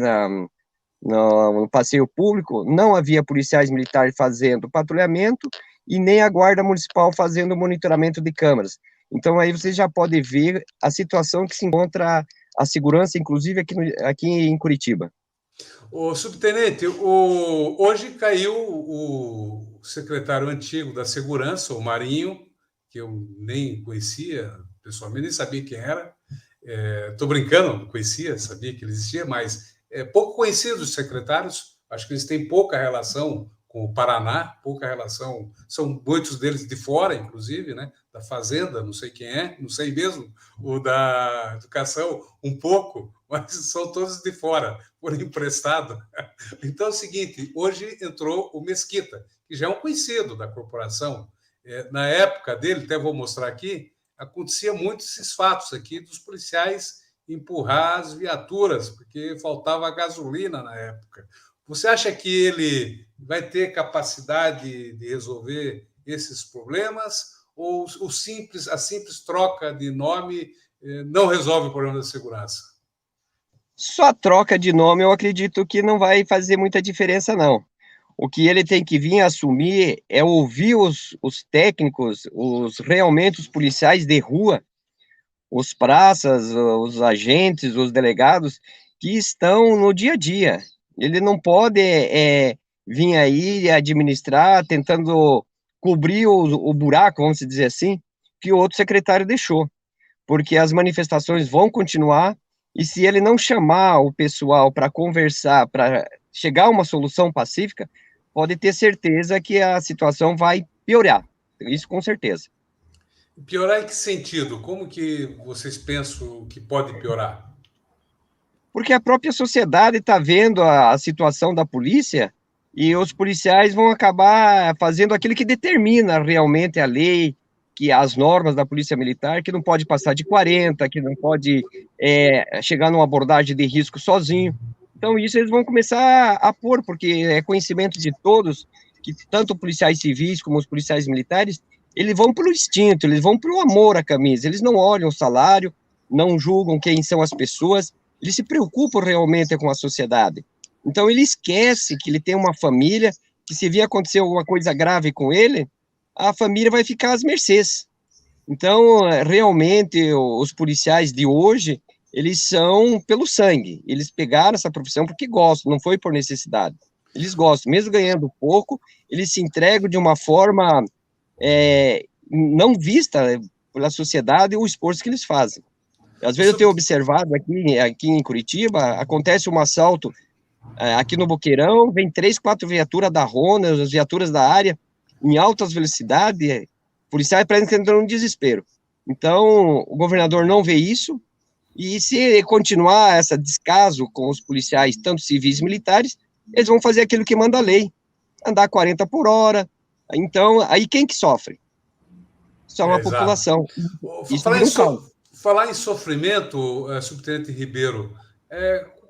S3: no passeio público, não havia policiais militares fazendo patrulhamento e nem a guarda municipal fazendo monitoramento de câmeras. Então aí você já pode ver a situação que se encontra a segurança, inclusive aqui em Curitiba.
S1: O subtenente, hoje caiu o secretário antigo da Segurança, o Marinho, que eu nem conhecia pessoalmente, nem sabia quem era. Estou brincando, não conhecia, sabia que ele existia, mas pouco conhecidos os secretários, acho que eles têm pouca relação com o Paraná, pouca relação, são muitos deles de fora, inclusive, né, da Fazenda, não sei quem é, não sei mesmo, o da Educação, um pouco, mas são todos de fora, por emprestado. Então é o seguinte, hoje entrou o Mesquita, que já é um conhecido da corporação. Na época dele, até vou mostrar aqui, acontecia muito esses fatos aqui dos policiais empurrar as viaturas, porque faltava gasolina na época. Você acha que ele vai ter capacidade de resolver esses problemas ou a simples troca de nome não resolve o problema da segurança?
S3: Só a troca de nome eu acredito que não vai fazer muita diferença, não. O que ele tem que vir assumir é ouvir os técnicos, realmente os policiais de rua, os praças, os agentes, os delegados que estão no dia a dia. Ele não pode vir aí administrar, tentando cobrir o buraco, vamos dizer assim, que o outro secretário deixou, porque as manifestações vão continuar, e se ele não chamar o pessoal para conversar, para chegar a uma solução pacífica, pode ter certeza que a situação vai piorar, isso com certeza.
S1: Piorar em que sentido? Como que vocês pensam que pode piorar?
S3: Porque a própria sociedade está vendo a situação da polícia e os policiais vão acabar fazendo aquilo que determina realmente a lei, que as normas da polícia militar, que não pode passar de 40, que não pode chegar numa abordagem de risco sozinho. Então, isso eles vão começar a pôr, porque é conhecimento de todos, que tanto policiais civis como os policiais militares, eles vão pelo instinto, eles vão pelo amor à camisa, eles não olham o salário, não julgam quem são as pessoas, eles se preocupam realmente com a sociedade. Então, ele esquece que ele tem uma família, que se vir acontecer alguma coisa grave com ele, a família vai ficar às mercês. Então, realmente, os policiais de hoje, eles são pelo sangue. Eles pegaram essa profissão porque gostam, não foi por necessidade. Eles gostam, mesmo ganhando pouco, eles se entregam de uma forma não vista pela sociedade o esforço que eles fazem. Às vezes eu tenho observado aqui em Curitiba, acontece um assalto aqui no Boqueirão, vem 3, 4 viaturas da Rona, as viaturas da área, em altas velocidades, policiais parecem que entram no desespero. Então, o governador não vê isso, e se continuar esse descaso com os policiais, tanto civis e militares, eles vão fazer aquilo que manda a lei, andar 40 por hora. Então, aí quem que sofre? Só a população. Isso vira um caos.
S1: Falar em sofrimento, subtenente Ribeiro,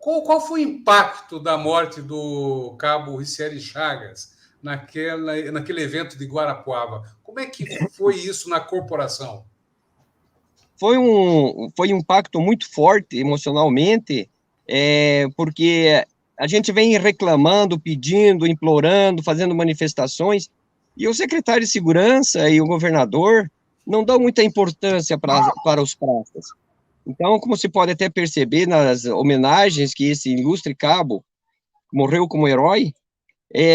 S1: qual foi o impacto da morte do cabo Ricieli Chagas naquele evento de Guarapuava? Como é que foi isso na corporação?
S3: Foi um impacto muito forte emocionalmente, porque a gente vem reclamando, pedindo, implorando, fazendo manifestações, e o secretário de Segurança e o governador não dão muita importância para os praças. Então, como se pode até perceber nas homenagens que esse ilustre cabo morreu como herói,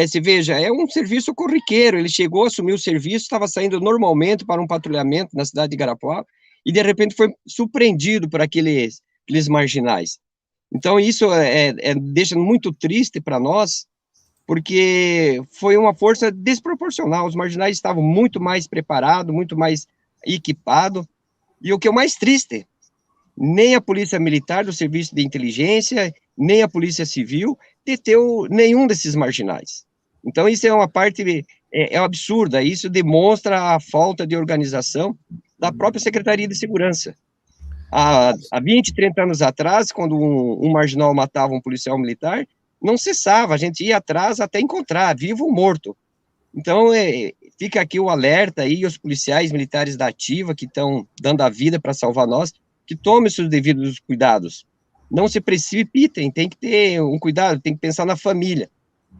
S3: se veja, é um serviço corriqueiro, ele chegou a assumir o serviço, estava saindo normalmente para um patrulhamento na cidade de Guarapuava, e de repente foi surpreendido por aqueles marginais. Então, isso deixa muito triste para nós, porque foi uma força desproporcional, os marginais estavam muito mais preparados, muito mais equipados, e o que é o mais triste, nem a polícia militar do serviço de inteligência, nem a polícia civil deteu nenhum desses marginais. Então, isso é uma parte absurda, isso demonstra a falta de organização da própria Secretaria de Segurança. Há 20, 30 anos atrás, quando um marginal matava um policial militar, não cessava, a gente ia atrás até encontrar, vivo ou morto. Então, fica aqui o alerta aí, os policiais militares da ativa, que estão dando a vida para salvar nós, que tomem seus devidos cuidados. Não se precipitem, tem que ter um cuidado, tem que pensar na família,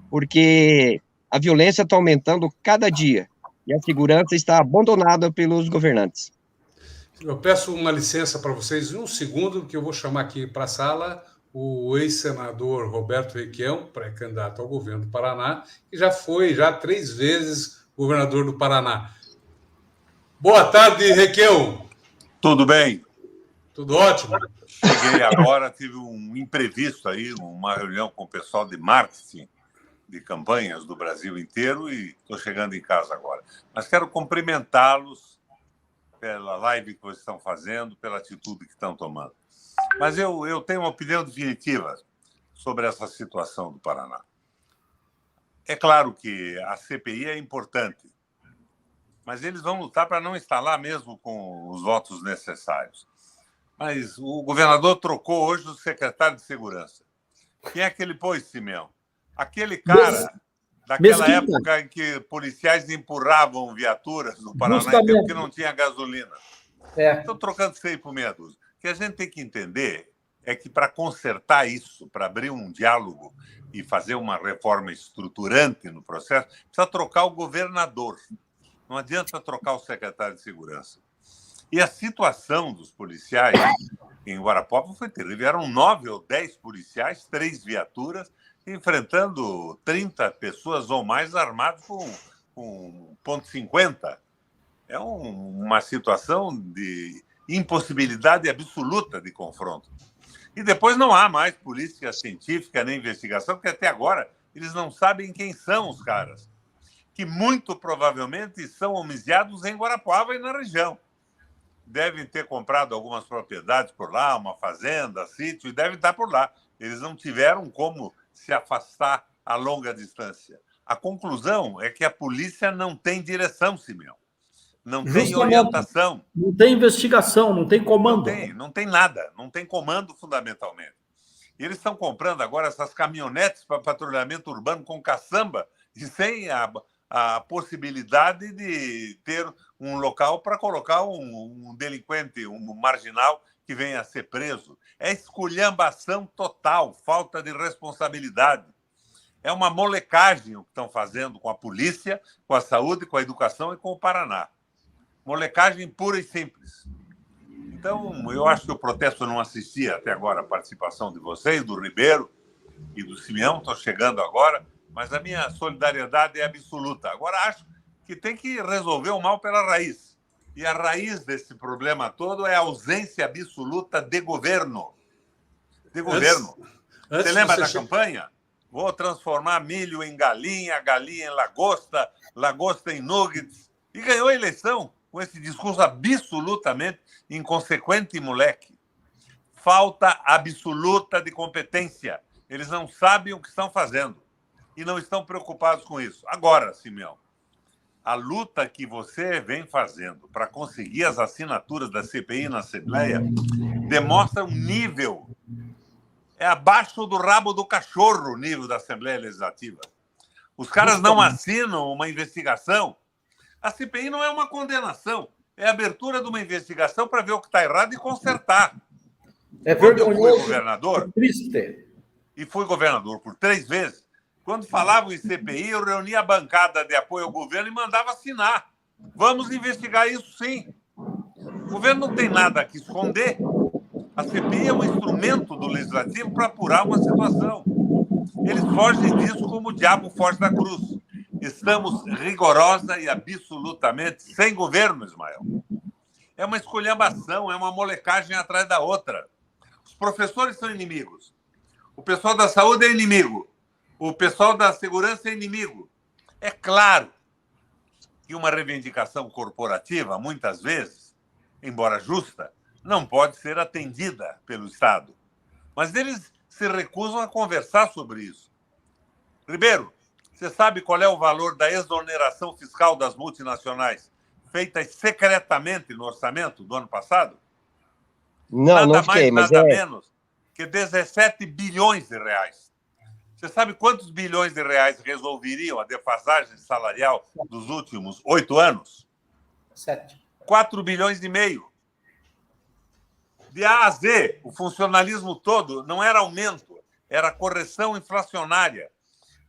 S3: porque a violência está aumentando cada dia, e a segurança está abandonada pelos governantes.
S1: Eu peço uma licença para vocês, um segundo, que eu vou chamar aqui para a sala o ex-senador Roberto Requião, pré-candidato ao governo do Paraná, que já foi 3 vezes governador do Paraná. Boa tarde, Requião.
S4: Tudo bem?
S1: Tudo ótimo.
S4: Cheguei agora, tive um imprevisto aí, uma reunião com o pessoal de marketing de campanhas do Brasil inteiro e estou chegando em casa agora. Mas quero cumprimentá-los pela live que vocês estão fazendo, pela atitude que estão tomando. Mas eu tenho uma opinião definitiva sobre essa situação do Paraná. É claro que a CPI é importante, mas eles vão lutar para não instalar mesmo com os votos necessários. Mas o governador trocou hoje o secretário de Segurança. Quem é que ele pôs, Simeão? Aquele cara daquela época em que policiais empurravam viaturas no Paraná inteiro porque não tinha gasolina. Estão trocando isso aí por meia dúzia. O que a gente tem que entender é que para consertar isso, para abrir um diálogo e fazer uma reforma estruturante no processo, precisa trocar o governador. Não adianta trocar o secretário de Segurança. E a situação dos policiais em Guarapuava foi terrível. Eram 9 ou 10 policiais, 3 viaturas, enfrentando 30 pessoas ou mais armados com .50. É uma situação de impossibilidade absoluta de confronto. E depois não há mais polícia científica nem investigação, porque até agora eles não sabem quem são os caras, que muito provavelmente são homicidados em Guarapuava e na região. Devem ter comprado algumas propriedades por lá, uma fazenda, sítio, e devem estar por lá. Eles não tiveram como se afastar a longa distância. A conclusão é que a polícia não tem direção, Simeão. Não tem orientação.
S2: Não tem investigação, não tem comando.
S4: Não tem nada, não tem comando fundamentalmente. E eles estão comprando agora essas caminhonetes para patrulhamento urbano com caçamba e sem a possibilidade de ter um local para colocar um delinquente, um marginal que venha a ser preso. É esculhambação total, falta de responsabilidade. É uma molecagem o que estão fazendo com a polícia, com a saúde, com a educação e com o Paraná. Molecagem pura e simples. Então, eu acho que o protesto não assistia até agora a participação de vocês, do Ribeiro e do Simeão, estão chegando agora, mas a minha solidariedade é absoluta. Agora, acho que tem que resolver o mal pela raiz. E a raiz desse problema todo é a ausência absoluta de governo. De governo. Você lembra da campanha? Vou transformar milho em galinha, galinha em lagosta, lagosta em nuggets. E ganhou a eleição com esse discurso absolutamente inconsequente, moleque. Falta absoluta de competência. Eles não sabem o que estão fazendo e não estão preocupados com isso. Agora, Simeão, a luta que você vem fazendo para conseguir as assinaturas da CPI na Assembleia demonstra um nível. É abaixo do rabo do cachorro o nível da Assembleia Legislativa. Os caras não assinam uma investigação. A CPI não é uma condenação, é a abertura de uma investigação para ver o que está errado e consertar. Quando eu fui governador, e fui governador por 3 vezes, quando falavam em CPI, eu reunia a bancada de apoio ao governo e mandava assinar. Vamos investigar isso, sim. O governo não tem nada a esconder. A CPI é um instrumento do Legislativo para apurar uma situação. Eles fogem disso como o diabo foge da cruz. Estamos rigorosa e absolutamente sem governo, Ismael. É uma esculhambação, é uma molecagem atrás da outra. Os professores são inimigos. O pessoal da saúde é inimigo. O pessoal da segurança é inimigo. É claro que uma reivindicação corporativa, muitas vezes, embora justa, não pode ser atendida pelo Estado. Mas eles se recusam a conversar sobre isso. Ribeiro, você sabe qual é o valor da exoneração fiscal das multinacionais feitas secretamente no orçamento do ano passado?
S3: Não, não fiquei,
S4: mas nada menos que 17 bilhões de reais. Você sabe quantos bilhões de reais resolveriam a defasagem salarial dos últimos 8 anos?
S2: 7.
S4: 4 bilhões e meio. De A a Z, o funcionalismo todo não era aumento, era correção inflacionária.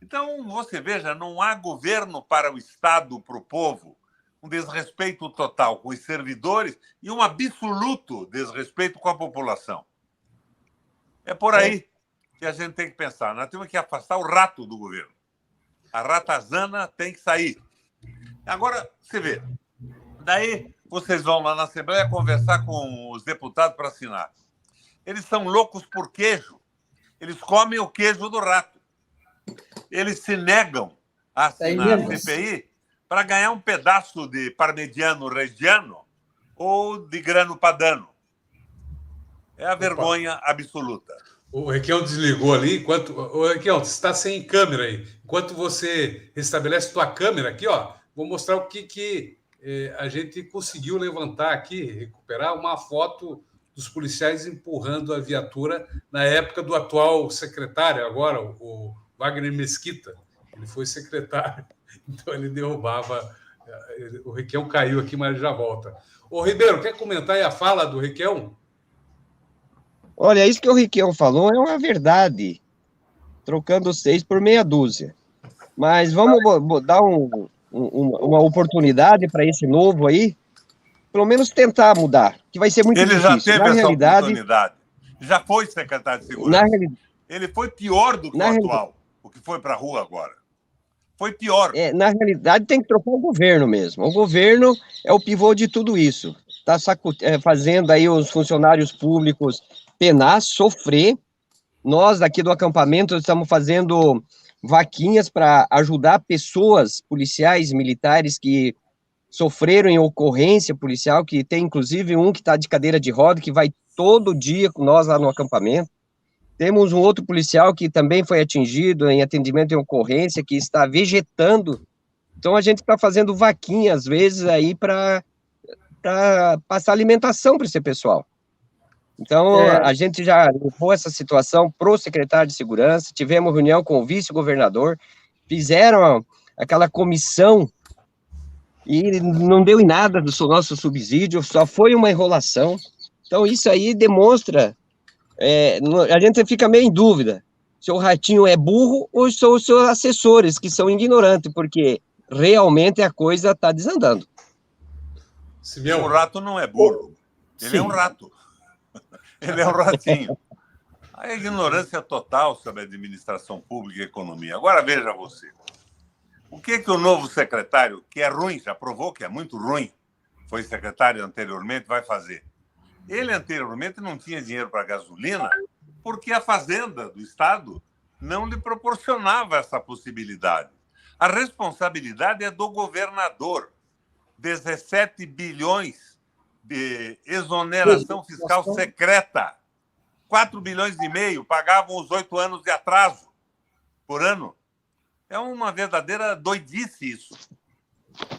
S4: Então, você veja, não há governo para o Estado, para o povo, um desrespeito total com os servidores e um absoluto desrespeito com a população. É por aí que a gente tem que pensar. Nós temos que afastar o rato do governo. A ratazana tem que sair. Agora, você vê, daí vocês vão lá na Assembleia conversar com os deputados para assinar. Eles são loucos por queijo. Eles comem o queijo do rato. Eles se negam a assinar a CPI para ganhar um pedaço de parmigiano reggiano ou de grano padano. É a
S1: Opa.
S4: vergonha absoluta.
S1: O Requião desligou ali. Ô, Requião, você está sem câmera aí. Enquanto você restabelece tua câmera aqui, ó, vou mostrar o que a gente conseguiu levantar aqui, recuperar uma foto dos policiais empurrando a viatura na época do atual secretário, agora, o Wagner Mesquita. Ele foi secretário, então ele derrubava. O Requião caiu aqui, mas já volta. Ô, Ribeiro, quer comentar aí a fala do Requião?
S3: Olha, isso que o Riquelme falou é uma verdade, trocando 6 por meia dúzia. Mas vamos dar uma oportunidade para esse novo aí, pelo menos tentar mudar, que vai ser muito
S4: Ele
S3: difícil.
S4: já teve
S3: Na
S4: essa
S3: realidade,
S4: oportunidade. Já foi secretário de
S3: na,
S4: Segurança.
S3: reali-
S4: Ele foi pior do que o
S3: na, reali-
S4: atual, o que foi para a rua agora. Foi pior.
S3: na realidade, tem que trocar o governo mesmo. O governo é o pivô de tudo isso. Está fazendo aí os funcionários públicos penar, sofrer. Nós, daqui do acampamento, estamos fazendo vaquinhas para ajudar pessoas, policiais, militares que sofreram em ocorrência policial, que tem inclusive um que está de cadeira de roda, que vai todo dia com nós lá no acampamento. Temos um outro policial que também foi atingido em atendimento em ocorrência, que está vegetando. Então, a gente está fazendo vaquinha, às vezes, aí para passar alimentação para esse pessoal. Então, a gente já levou essa situação para o secretário de Segurança, tivemos reunião com o vice-governador, fizeram aquela comissão e não deu em nada do nosso subsídio, só foi uma enrolação. Então, isso aí demonstra, a gente fica meio em dúvida, se o Ratinho é burro ou são os seus assessores, que são ignorantes, porque realmente a coisa está desandando.
S4: O rato não é burro, ele
S2: Sim.
S4: é um rato. Ele é um ratinho. A ignorância total sobre a administração pública e economia. Agora veja você. O que o novo secretário, que é ruim, já provou que é muito ruim, foi secretário anteriormente, vai fazer? Ele anteriormente não tinha dinheiro para gasolina porque a Fazenda do Estado não lhe proporcionava essa possibilidade. A responsabilidade é do governador. 17 bilhões de exoneração fiscal secreta. 4 bilhões e meio pagavam os 8 anos de atraso por ano. É uma verdadeira doidice isso.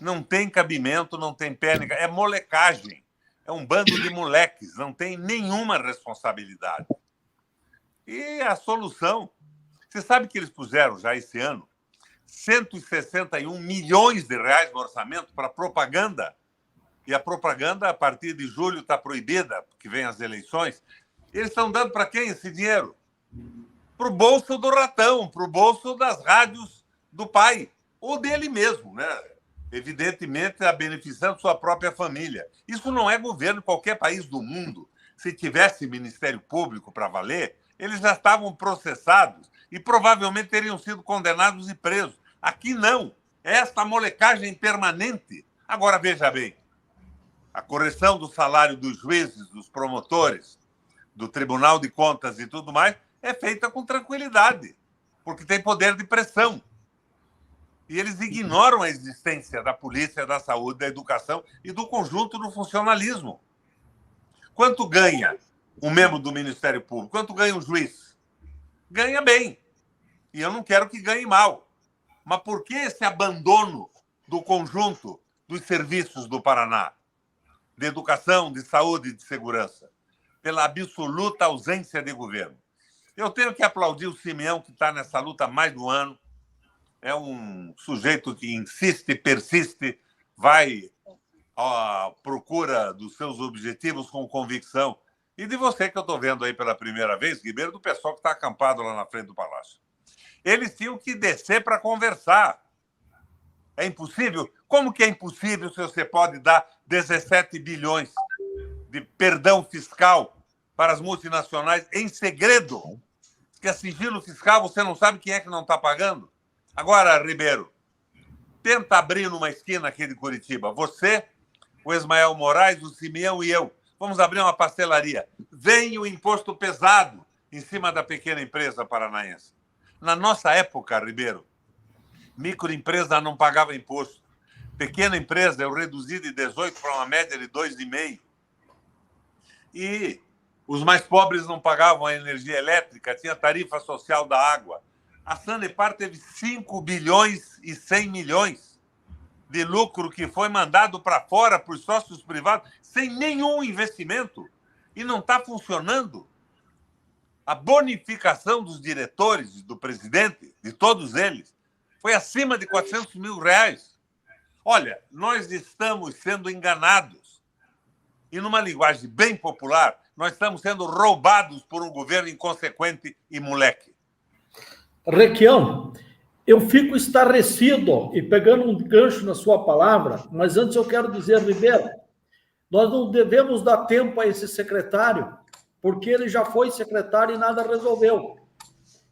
S4: Não tem cabimento, não tem pé, é molecagem. É um bando de moleques, não tem nenhuma responsabilidade. E a solução... Você sabe que eles puseram já esse ano 161 milhões de reais no orçamento para propaganda. E a propaganda, a partir de julho, está proibida, porque vem as eleições. Eles estão dando para quem esse dinheiro? Para o bolso do ratão, para o bolso das rádios do pai, ou dele mesmo, né? Evidentemente, a beneficiando sua própria família. Isso não é governo em qualquer país do mundo. Se tivesse Ministério Público para valer, eles já estavam processados e provavelmente teriam sido condenados e presos. Aqui não. É esta molecagem permanente. Agora, veja bem, a correção do salário dos juízes, dos promotores, do Tribunal de Contas e tudo mais, é feita com tranquilidade, porque tem poder de pressão. E eles ignoram a existência da polícia, da saúde, da educação e do conjunto do funcionalismo. Quanto ganha um membro do Ministério Público? Quanto ganha um juiz? Ganha bem. E eu não quero que ganhe mal. Mas por que esse abandono do conjunto dos serviços do Paraná? De educação, de saúde e de segurança? Pela absoluta ausência de governo. Eu tenho que aplaudir o Simeão, que está nessa luta há mais de um ano. É um sujeito que insiste, persiste, vai à procura dos seus objetivos com convicção. E de você, que eu estou vendo aí pela primeira vez, Ribeiro, do pessoal que está acampado lá na frente do Palácio. Eles tinham que descer para conversar. É impossível? Como que é impossível se você pode dar 17 bilhões de perdão fiscal para as multinacionais em segredo? Porque é sigilo fiscal, você não sabe quem é que não está pagando? Agora, Ribeiro, tenta abrir numa esquina aqui de Curitiba. Você, o Ismael Moraes, o Simeão e eu. Vamos abrir uma pastelaria. Vem o imposto pesado em cima da pequena empresa paranaense. Na nossa época, Ribeiro, microempresa não pagava imposto. Pequena empresa eu reduzi de 18 para uma média de 2,5. E Os mais pobres não pagavam a energia elétrica, tinha tarifa social da água. A Sanepar teve 5 bilhões e 100 milhões de lucro que foi mandado para fora por sócios privados, sem nenhum investimento. E não está funcionando. A bonificação dos diretores, do presidente, de todos eles, foi acima de R$400 mil. Olha, nós estamos sendo enganados. E numa linguagem bem popular, nós estamos sendo roubados por um governo inconsequente e moleque.
S2: Requião, eu fico estarrecido e pegando um gancho na sua palavra, mas antes eu quero dizer, Ribeiro, nós não devemos dar tempo a esse secretário, porque ele já foi secretário e nada resolveu.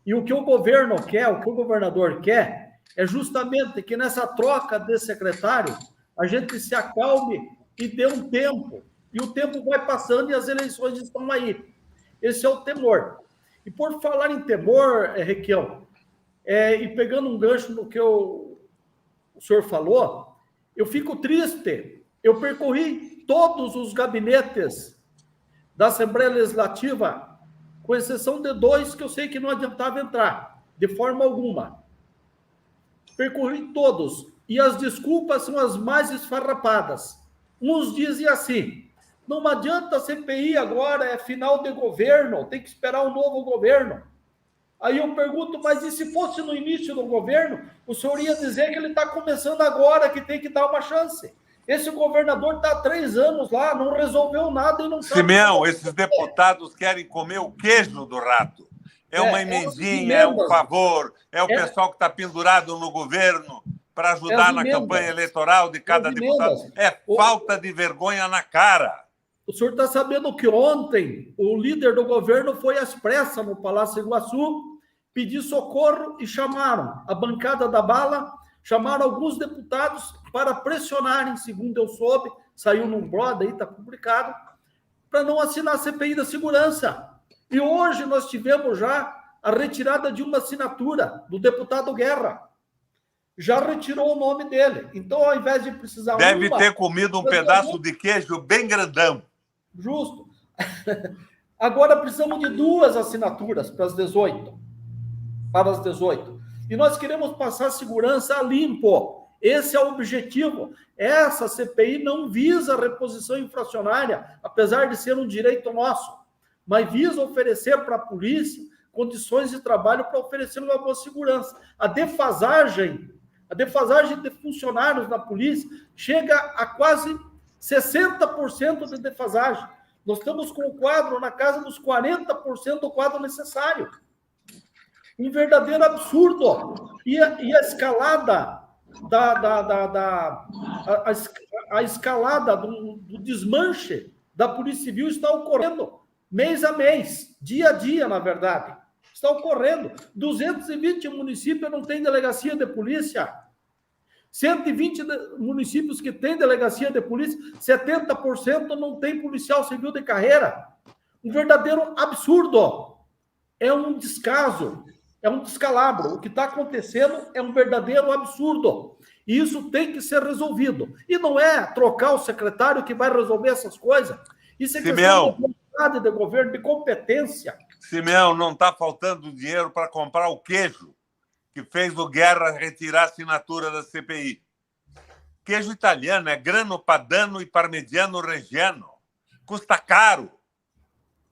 S2: E o que o governo quer, o que o governador quer, é justamente que nessa troca de secretário, a gente se acalme e dê um tempo. E o tempo vai passando e as eleições estão aí. Esse é o temor. E por falar em temor, Requião, e pegando um gancho no que o senhor falou, eu fico triste. Eu percorri todos os gabinetes da Assembleia Legislativa, com exceção de 2 que eu sei que não adiantava entrar, de forma alguma. Percorri todos. E as desculpas são as mais esfarrapadas. Uns dizem assim: não adianta a CPI agora, é final de governo, tem que esperar um novo governo. Aí eu pergunto, mas e se fosse no início do governo, o senhor ia dizer que ele está começando agora, que tem que dar uma chance. Esse governador está há 3 anos lá, não resolveu nada e não sabe...
S4: Simeão, esses deputados querem comer o queijo do rato. É uma emendinha, é um favor, é o pessoal que está pendurado no governo para ajudar na campanha eleitoral de cada deputado. É falta de vergonha na cara.
S2: O senhor está sabendo que ontem o líder do governo foi às pressas no Palácio Iguaçu pedir socorro e chamaram a bancada da bala, chamaram alguns deputados para pressionarem, segundo eu soube, saiu num blog aí, está publicado, para não assinar a CPI da segurança. E hoje nós tivemos já a retirada de uma assinatura do deputado Guerra. Já retirou o nome dele. Então, ao invés de precisar...
S4: Deve ter comido um pedaço de queijo bem grandão.
S2: Justo. Agora precisamos de 2 assinaturas para as 18. Para as 18. E nós queremos passar segurança a limpo. Esse é o objetivo. Essa CPI não visa a reposição infracionária, apesar de ser um direito nosso, mas visa oferecer para a polícia condições de trabalho para oferecer uma boa segurança. A defasagem de funcionários na polícia chega a quase 60% de defasagem. Nós estamos com o quadro na casa dos 40% do quadro necessário. Um verdadeiro absurdo. E a escalada a escalada do desmanche da Polícia Civil está ocorrendo mês a mês, dia a dia, na verdade. Está ocorrendo. 220 municípios não têm delegacia de polícia. 120 municípios que têm delegacia de polícia, 70% não tem policial civil de carreira. Um verdadeiro absurdo. É um descaso, é um descalabro. O que está acontecendo é um verdadeiro absurdo. E isso tem que ser resolvido. E não é trocar o secretário que vai resolver essas coisas. Isso é questão de vontade de governo, de competência.
S4: Simeão, não está faltando dinheiro para comprar o queijo que fez o Guerra retirar a assinatura da CPI. Queijo italiano é Grano Padano e Parmigiano Reggiano. Custa caro.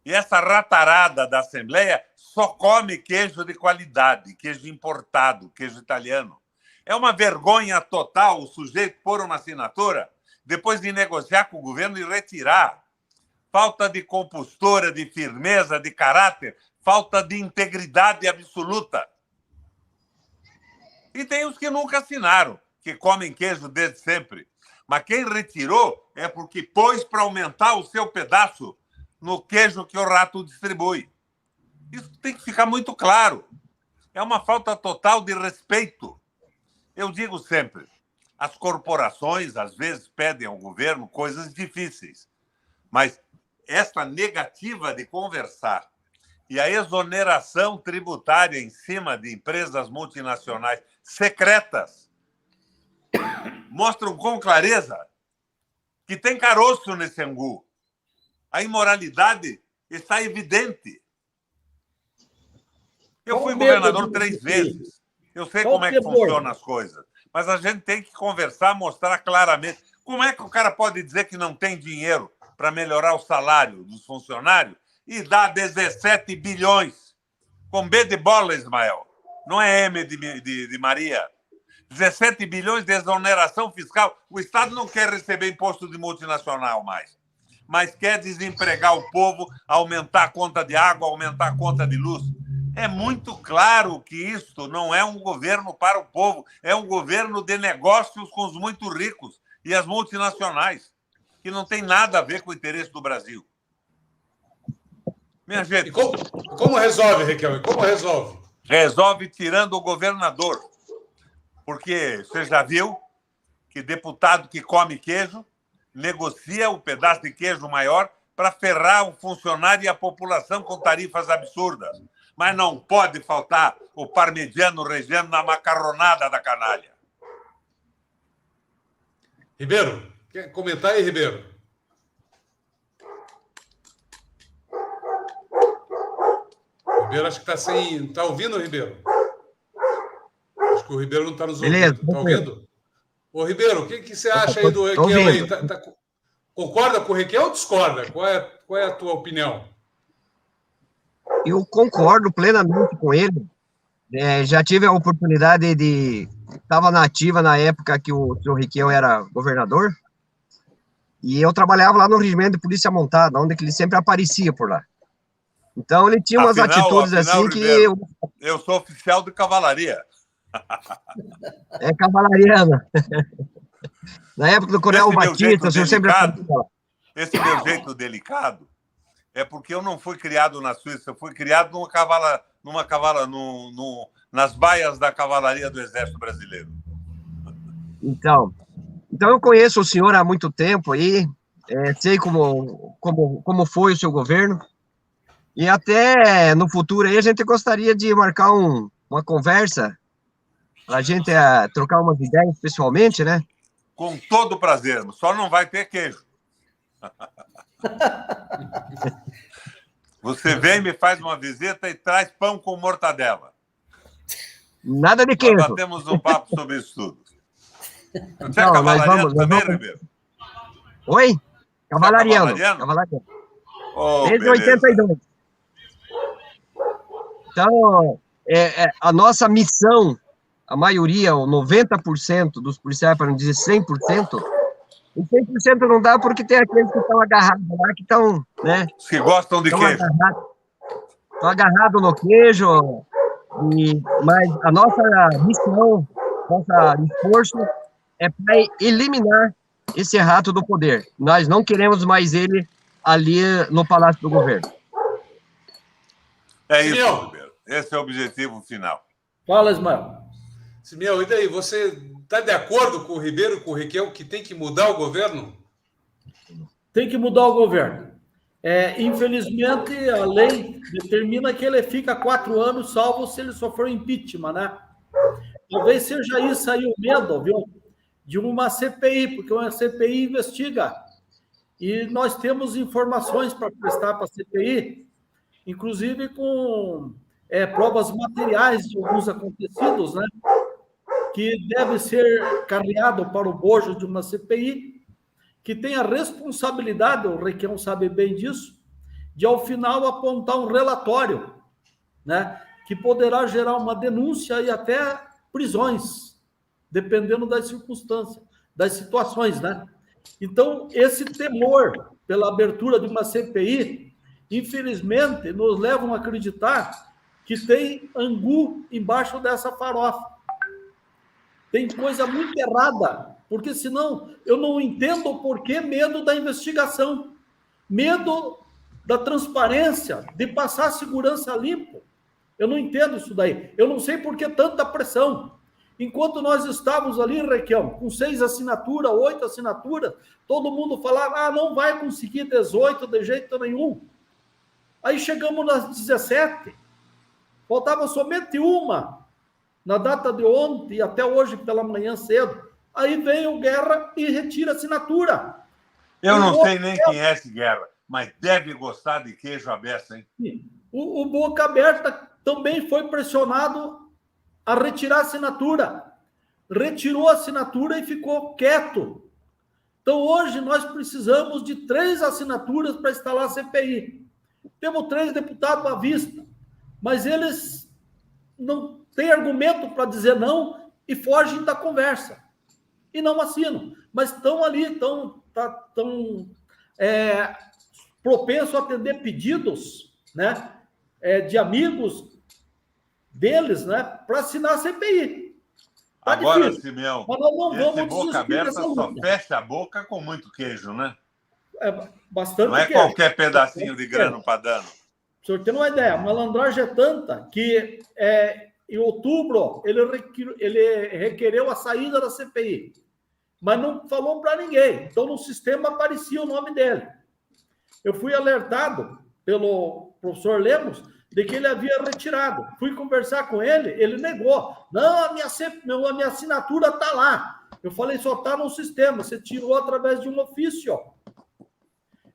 S4: E essa ratarada da Assembleia só come queijo de qualidade, queijo importado, queijo italiano. É uma vergonha total o sujeito pôr uma assinatura depois de negociar com o governo e retirar. Falta de compostura, de firmeza, de caráter, falta de integridade absoluta. E tem os que nunca assinaram, que comem queijo desde sempre. Mas quem retirou é porque pôs para aumentar o seu pedaço no queijo que o rato distribui. Isso tem que ficar muito claro. É uma falta total de respeito. Eu digo sempre, as corporações às vezes pedem ao governo coisas difíceis, mas esta negativa de conversar e a exoneração tributária em cima de empresas multinacionais secretas mostram com clareza que tem caroço nesse angu. A imoralidade Está evidente. Eu
S2: Qual
S4: fui
S2: o medo
S4: governador
S2: de
S4: 3
S2: você?
S4: vezes. Eu sei
S2: Qual
S4: como
S2: o
S4: é que
S2: temor?
S4: funcionam as coisas. Mas a gente tem que conversar, mostrar claramente. Como é que o cara pode dizer que não tem dinheiro para melhorar o salário dos funcionários e dar 17 bilhões? Com B de bola, Ismael. Não é M de Maria. 17 bilhões de exoneração fiscal. O Estado não quer receber imposto de multinacional mais, mas quer desempregar o povo, aumentar a conta de água, aumentar a conta de luz. É muito claro que isto não é um governo para o povo, é um governo de negócios com os muito ricos e as multinacionais, que não tem nada a ver com o interesse do Brasil. Minha gente...
S1: E como resolve, Riquelme? Como resolve?
S4: Resolve tirando o governador. Porque você já viu que deputado que come queijo negocia o pedaço de queijo maior para ferrar o funcionário e a população com tarifas absurdas. Mas não pode faltar o parmegiano reggiano na macarronada da canalha.
S1: Ribeiro, quer comentar aí, Ribeiro? Ribeiro, acho que está sem... Está ouvindo, Ribeiro? Acho que o Ribeiro não está nos
S3: Beleza,
S1: ouvindo. Está ouvindo? Ô, Ribeiro, o que você acha aí do
S3: Tô
S1: Requião aí?
S3: ouvindo.
S1: Concorda com o Requião ou discorda? Qual é a tua opinião?
S3: Eu concordo plenamente com ele. Já tive a oportunidade de... Estava na ativa na época que o senhor Requião era governador, e eu trabalhava lá no regimento de polícia montada, onde ele sempre aparecia por lá. Então, ele tinha umas atitudes assim que...
S4: Ribeiro, eu sou oficial de cavalaria.
S3: É cavalariana. Na época do Coronel Batista, o senhor sempre aparecia lá.
S4: Esse meu jeito delicado é porque eu não fui criado na Suíça, eu fui criado nas baias da cavalaria do Exército Brasileiro.
S3: Então eu conheço o senhor há muito tempo aí, sei como foi o seu governo, e até no futuro aí a gente gostaria de marcar uma conversa, para a gente trocar umas ideias pessoalmente, né?
S4: Com todo prazer, só não vai ter queijo. Você vem, me faz uma visita e traz pão com mortadela.
S3: Nada de queijo.
S4: Nós batemos um papo sobre isso tudo. Você é
S3: Não,
S4: cavalariano também, Ribeiro?
S3: Oi? Cavalariano.
S4: Oh,
S3: Desde
S4: beleza.
S3: 82. Então, a nossa missão, a maioria, o 90% dos policiais, para não dizer 100%, e 100% não dá porque tem aqueles que estão agarrados lá, que estão, né?
S4: Que gostam de queijo.
S3: Estão agarrados no queijo, mas a nossa missão, nosso esforço é para eliminar esse rato do poder. Nós não queremos mais ele ali no Palácio do Governo.
S4: É isso, Ribeiro. Esse é o objetivo final.
S2: Fala, Ismael.
S1: Simeão, e daí? Você está de acordo com o Ribeiro, com o Requião, que tem que mudar o governo?
S2: Tem que mudar o governo. Infelizmente, a lei determina que ele fica 4 anos, salvo se ele sofreu impeachment, né? Talvez seja isso aí o medo, viu? De uma CPI, porque uma CPI investiga. E nós temos informações para prestar para a CPI, inclusive com provas materiais de alguns acontecidos, né? Que deve ser carreado para o bojo de uma CPI, que tem a responsabilidade, o Requião sabe bem disso, de, ao final, apontar um relatório, né, que poderá gerar uma denúncia e até prisões, dependendo das circunstâncias, das situações, né? Então, esse temor pela abertura de uma CPI, infelizmente, nos levam a acreditar que tem angu embaixo dessa farofa. Tem coisa muito errada, porque senão eu não entendo o porquê medo da investigação, medo da transparência, de passar a segurança limpo. Eu não entendo isso daí. Eu não sei por que tanta pressão. Enquanto nós estávamos ali, Requião, com 6 assinaturas, 8 assinaturas, todo mundo falava, não vai conseguir 18 de jeito nenhum. Aí chegamos nas 17, faltava somente uma, na data de ontem, até hoje pela manhã cedo. Aí vem o Guerra e retira a assinatura.
S4: Eu não sei nem quem é esse Guerra. mas deve gostar de queijo à beça, hein?
S2: O Boca Aberta também foi pressionado a retirar a assinatura. Retirou a assinatura e ficou quieto. Então, hoje, nós precisamos de 3 assinaturas para instalar a CPI. Temos 3 deputados à vista, mas eles não têm argumento para dizer não e fogem da conversa. E não assinam. Mas estão ali, estão propensos a atender pedidos, né, de amigos deles, né, para assinar a CPI. Tá
S4: agora,
S2: difícil.
S4: Simeão,
S2: Mas nós não
S4: esse
S2: vamos
S4: Boca Aberta só
S2: luta.
S4: fecha a boca com muito queijo, né?
S2: Bastante
S4: não é
S2: queijo.
S4: qualquer pedacinho de grano padano.
S2: O senhor tem uma ideia, a malandragem é tanta que em outubro ele requereu a saída da CPI, mas não falou para ninguém. Então, no sistema aparecia o nome dele. Eu fui alertado pelo professor Lemos de que ele havia retirado. Fui conversar com ele, ele negou. Não, a minha assinatura está lá. Eu falei, só está no sistema, você tirou através de um ofício.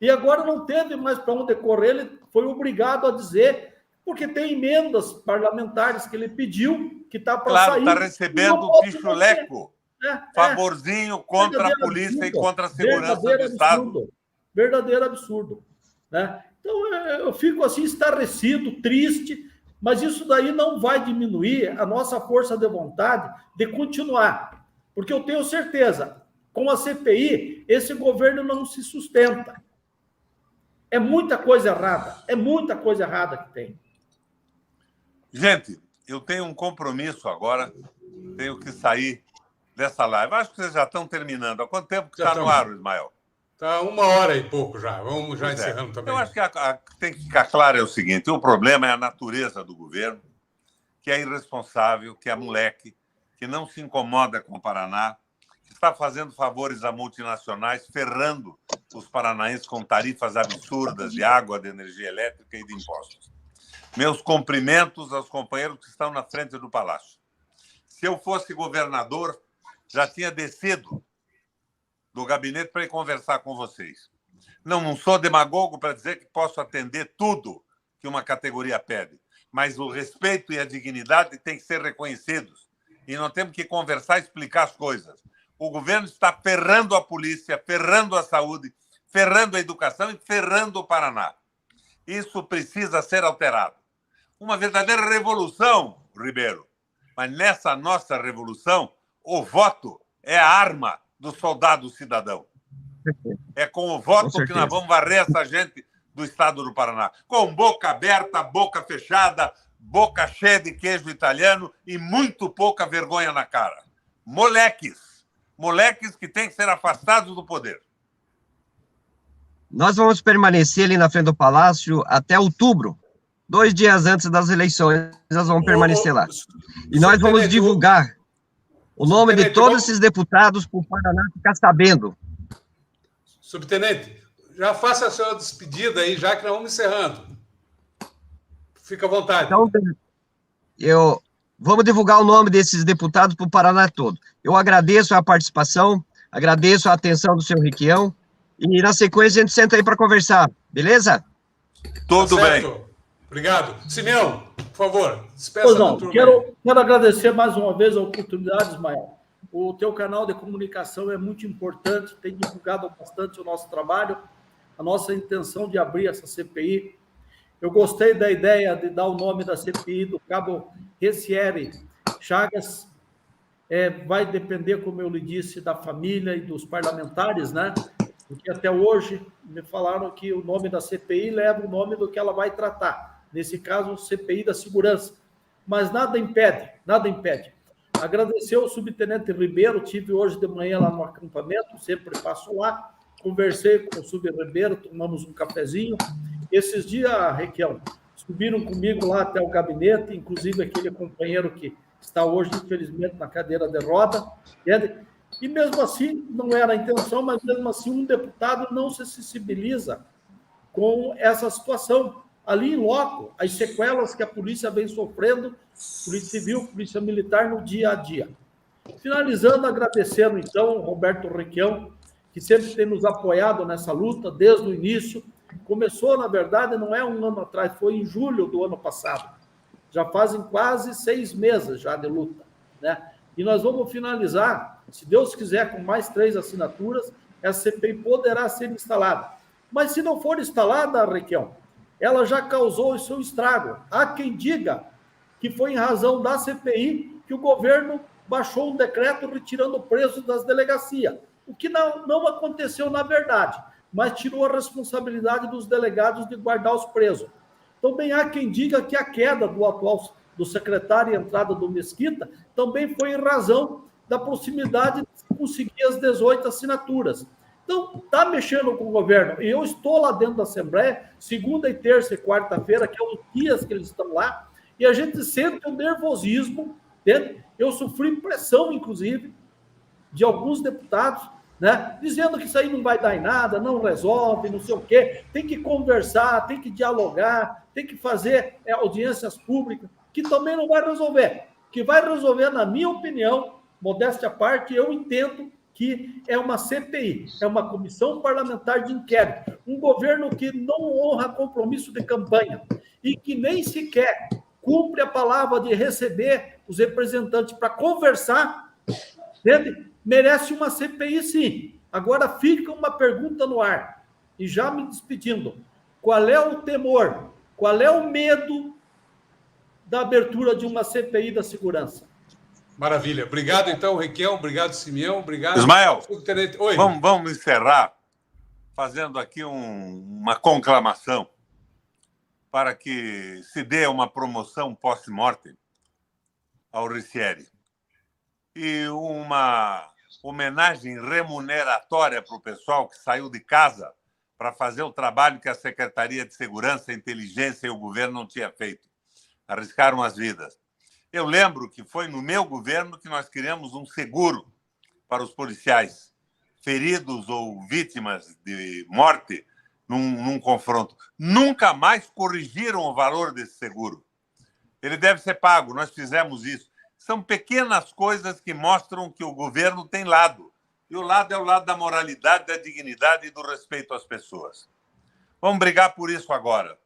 S2: E agora não teve mais para onde correr, ele foi obrigado a dizer, porque tem emendas parlamentares que ele pediu, que está para sair.
S4: Claro, está recebendo o pichuleco. Favorzinho contra a polícia absurdo, e contra a segurança do Estado.
S2: Verdadeiro absurdo. Né? Então, eu fico assim, estarrecido, triste, mas isso daí não vai diminuir a nossa força de vontade de continuar. Porque eu tenho certeza, com a CPI, esse governo não se sustenta. É muita coisa errada que tem.
S4: Gente, eu tenho um compromisso agora, tenho que sair dessa live. Acho que vocês já estão terminando. Há quanto tempo que está no ar, Ismael?
S1: Está 1 hora e pouco já. Vamos já encerrando também.
S4: Eu acho que tem que ficar claro é o seguinte, o problema é a natureza do governo, que é irresponsável, que é moleque, que não se incomoda com o Paraná, que está fazendo favores a multinacionais, ferrando os paranaenses com tarifas absurdas de água, de energia elétrica e de impostos. Meus cumprimentos aos companheiros que estão na frente do Palácio. Se eu fosse governador, já tinha descido do gabinete para ir conversar com vocês. Não sou demagogo para dizer que posso atender tudo que uma categoria pede, mas o respeito e a dignidade têm que ser reconhecidos. E nós temos que conversar e explicar as coisas. O governo está ferrando a polícia, ferrando a saúde, ferrando a educação e ferrando o Paraná. Isso precisa ser alterado. Uma verdadeira revolução, Ribeiro. Mas nessa nossa revolução, o voto é a arma do soldado cidadão. É com o voto que nós vamos varrer essa gente do estado do Paraná. Com boca aberta, boca fechada, boca cheia de queijo italiano e muito pouca vergonha na cara. Moleques. Moleques que têm que ser afastados do poder.
S3: Nós vamos permanecer ali na frente do Palácio até outubro. 2 dias antes das eleições, nós vamos permanecer lá. E nós vamos divulgar o nome de todos esses deputados para o Paraná ficar sabendo.
S1: Subtenente, já faça a sua despedida aí, já que nós vamos encerrando. Fica à vontade.
S3: Então, vamos divulgar o nome desses deputados para o Paraná todo. Eu agradeço a participação, agradeço a atenção do senhor Requião, e na sequência a gente senta aí para conversar, beleza?
S4: Tudo bem.
S1: Obrigado. Simeão, por favor, despeça da turma.
S2: Quero agradecer mais uma vez a oportunidade, Ismael. O teu canal de comunicação é muito importante, tem divulgado bastante o nosso trabalho, a nossa intenção de abrir essa CPI. Eu gostei da ideia de dar o nome da CPI do cabo Recieri Chagas. Vai depender, como eu lhe disse, da família e dos parlamentares, né? Porque até hoje me falaram que o nome da CPI leva o nome do que ela vai tratar. Nesse caso, CPI da segurança. Mas nada impede. Agradecer ao subtenente Ribeiro, tive hoje de manhã lá no acampamento, sempre passo lá, conversei com o subtenente Ribeiro, tomamos um cafezinho. Esses dias, Requião, subiram comigo lá até o gabinete, inclusive aquele companheiro que está hoje, infelizmente, na cadeira de roda, e mesmo assim, não era a intenção, mas mesmo assim um deputado não se sensibiliza com essa situação. Ali em loco, as sequelas que a polícia vem sofrendo, Polícia Civil, Polícia Militar, no dia a dia. Finalizando, agradecendo, então, Roberto Requião, que sempre tem nos apoiado nessa luta, desde o início, Começou, na verdade, não é um ano atrás, foi em julho do ano passado. Já fazem quase 6 meses já de luta, né? E nós vamos finalizar, se Deus quiser, com mais 3 assinaturas, essa CPI poderá ser instalada. Mas se não for instalada, Requião, ela já causou o seu estrago. Há quem diga que foi em razão da CPI que o governo baixou um decreto retirando presos das delegacias, o que não aconteceu na verdade, mas tirou a responsabilidade dos delegados de guardar os presos. Também há quem diga que a queda do secretário e a entrada do Mesquita também foi em razão da proximidade de conseguir as 18 assinaturas. Então, está mexendo com o governo. E eu estou lá dentro da Assembleia, segunda e terça e quarta-feira, que é os dias que eles estão lá, e a gente sente um nervosismo, entende? Eu sofri pressão, inclusive, de alguns deputados, né, dizendo que isso aí não vai dar em nada, não resolve, não sei o quê, tem que conversar, tem que dialogar, tem que fazer audiências públicas, que também não vai resolver. O que vai resolver, na minha opinião, modéstia à parte, eu entendo que é uma CPI, é uma comissão parlamentar de inquérito, um governo que não honra compromisso de campanha e que nem sequer cumpre a palavra de receber os representantes para conversar, entende? Merece uma CPI, sim. Agora fica uma pergunta no ar, e já me despedindo, qual é o temor, qual é o medo da abertura de uma CPI da segurança?
S1: Maravilha. Obrigado, então, Requião. Obrigado, Simeão. Obrigado.
S4: Ismael,
S1: Oi.
S4: Vamos encerrar fazendo aqui uma conclamação para que se dê uma promoção post-mortem ao Ricieri e uma homenagem remuneratória para o pessoal que saiu de casa para fazer o trabalho que a Secretaria de Segurança, Inteligência e o governo não tinha feito. Arriscaram as vidas. Eu lembro que foi no meu governo que nós criamos um seguro para os policiais feridos ou vítimas de morte num confronto. Nunca mais corrigiram o valor desse seguro. Ele deve ser pago, nós fizemos isso. São pequenas coisas que mostram que o governo tem lado. E o lado é o lado da moralidade, da dignidade e do respeito às pessoas. Vamos brigar por isso agora.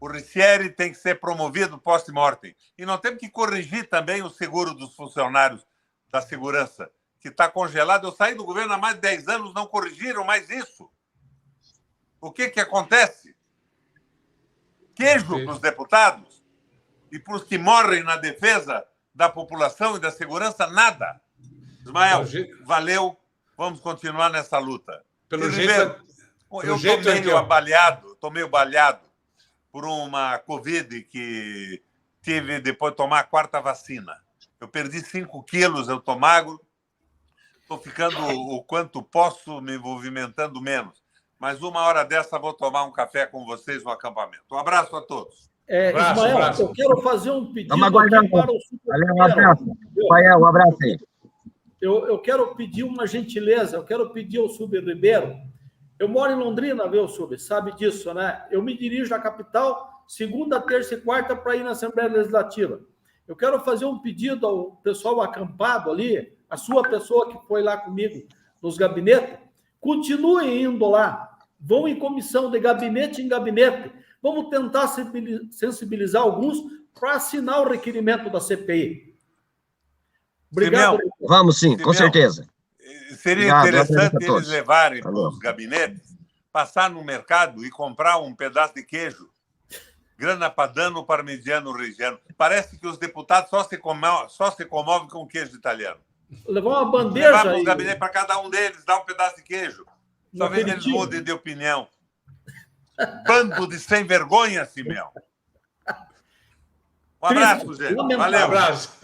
S4: O Ricieri tem que ser promovido post-mortem. E nós temos que corrigir também o seguro dos funcionários da segurança, que está congelado. Eu saí do governo há mais de 10 anos, não corrigiram mais isso. O que acontece? Queijo para os deputados e para os que morrem na defesa da população e da segurança, nada. Ismael, valeu. Vamos continuar nessa luta.
S1: Pelo
S4: jeito, eu estou meio baleado por uma Covid que tive depois de tomar a 4ª vacina. Eu perdi 5 quilos, eu estou magro, estou ficando o quanto posso, me movimentando menos. Mas uma hora dessa vou tomar um café com vocês no acampamento. Um abraço a todos.
S2: Ismael, eu quero fazer um pedido
S3: para o
S2: Valeu,
S3: um abraço. Ismael, um abraço aí.
S2: Eu quero pedir uma gentileza, eu quero pedir ao Sub Ribeiro. Eu moro em Londrina, viu, Sub? Sabe disso, né? Eu me dirijo à capital segunda, terça e quarta para ir na Assembleia Legislativa. Eu quero fazer um pedido ao pessoal acampado ali, a sua pessoa que foi lá comigo nos gabinetes, continuem indo lá, vão em comissão de gabinete em gabinete, vamos tentar sensibilizar alguns para assinar o requerimento da CPI. Obrigado.
S4: Simeão,
S3: vamos sim, com certeza.
S4: Seria interessante eles levarem para os gabinetes, passar no mercado e comprar um pedaço de queijo, grana padano, parmigiano, reggiano. Parece que os deputados só se comovem com queijo italiano.
S2: Levar uma bandeja
S4: levar para os gabinetes para cada um deles, dar um pedaço de queijo. Talvez eles mudem de opinião. Bando de sem vergonha, Simeão. Um abraço, gente. Valeu.
S1: Um abraço.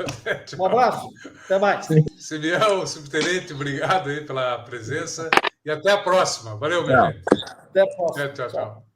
S2: Um abraço. Até mais.
S1: Simeão, subtenente, obrigado aí pela presença. E até a próxima. Valeu, meu gente.
S2: Até a próxima.
S1: Tchau.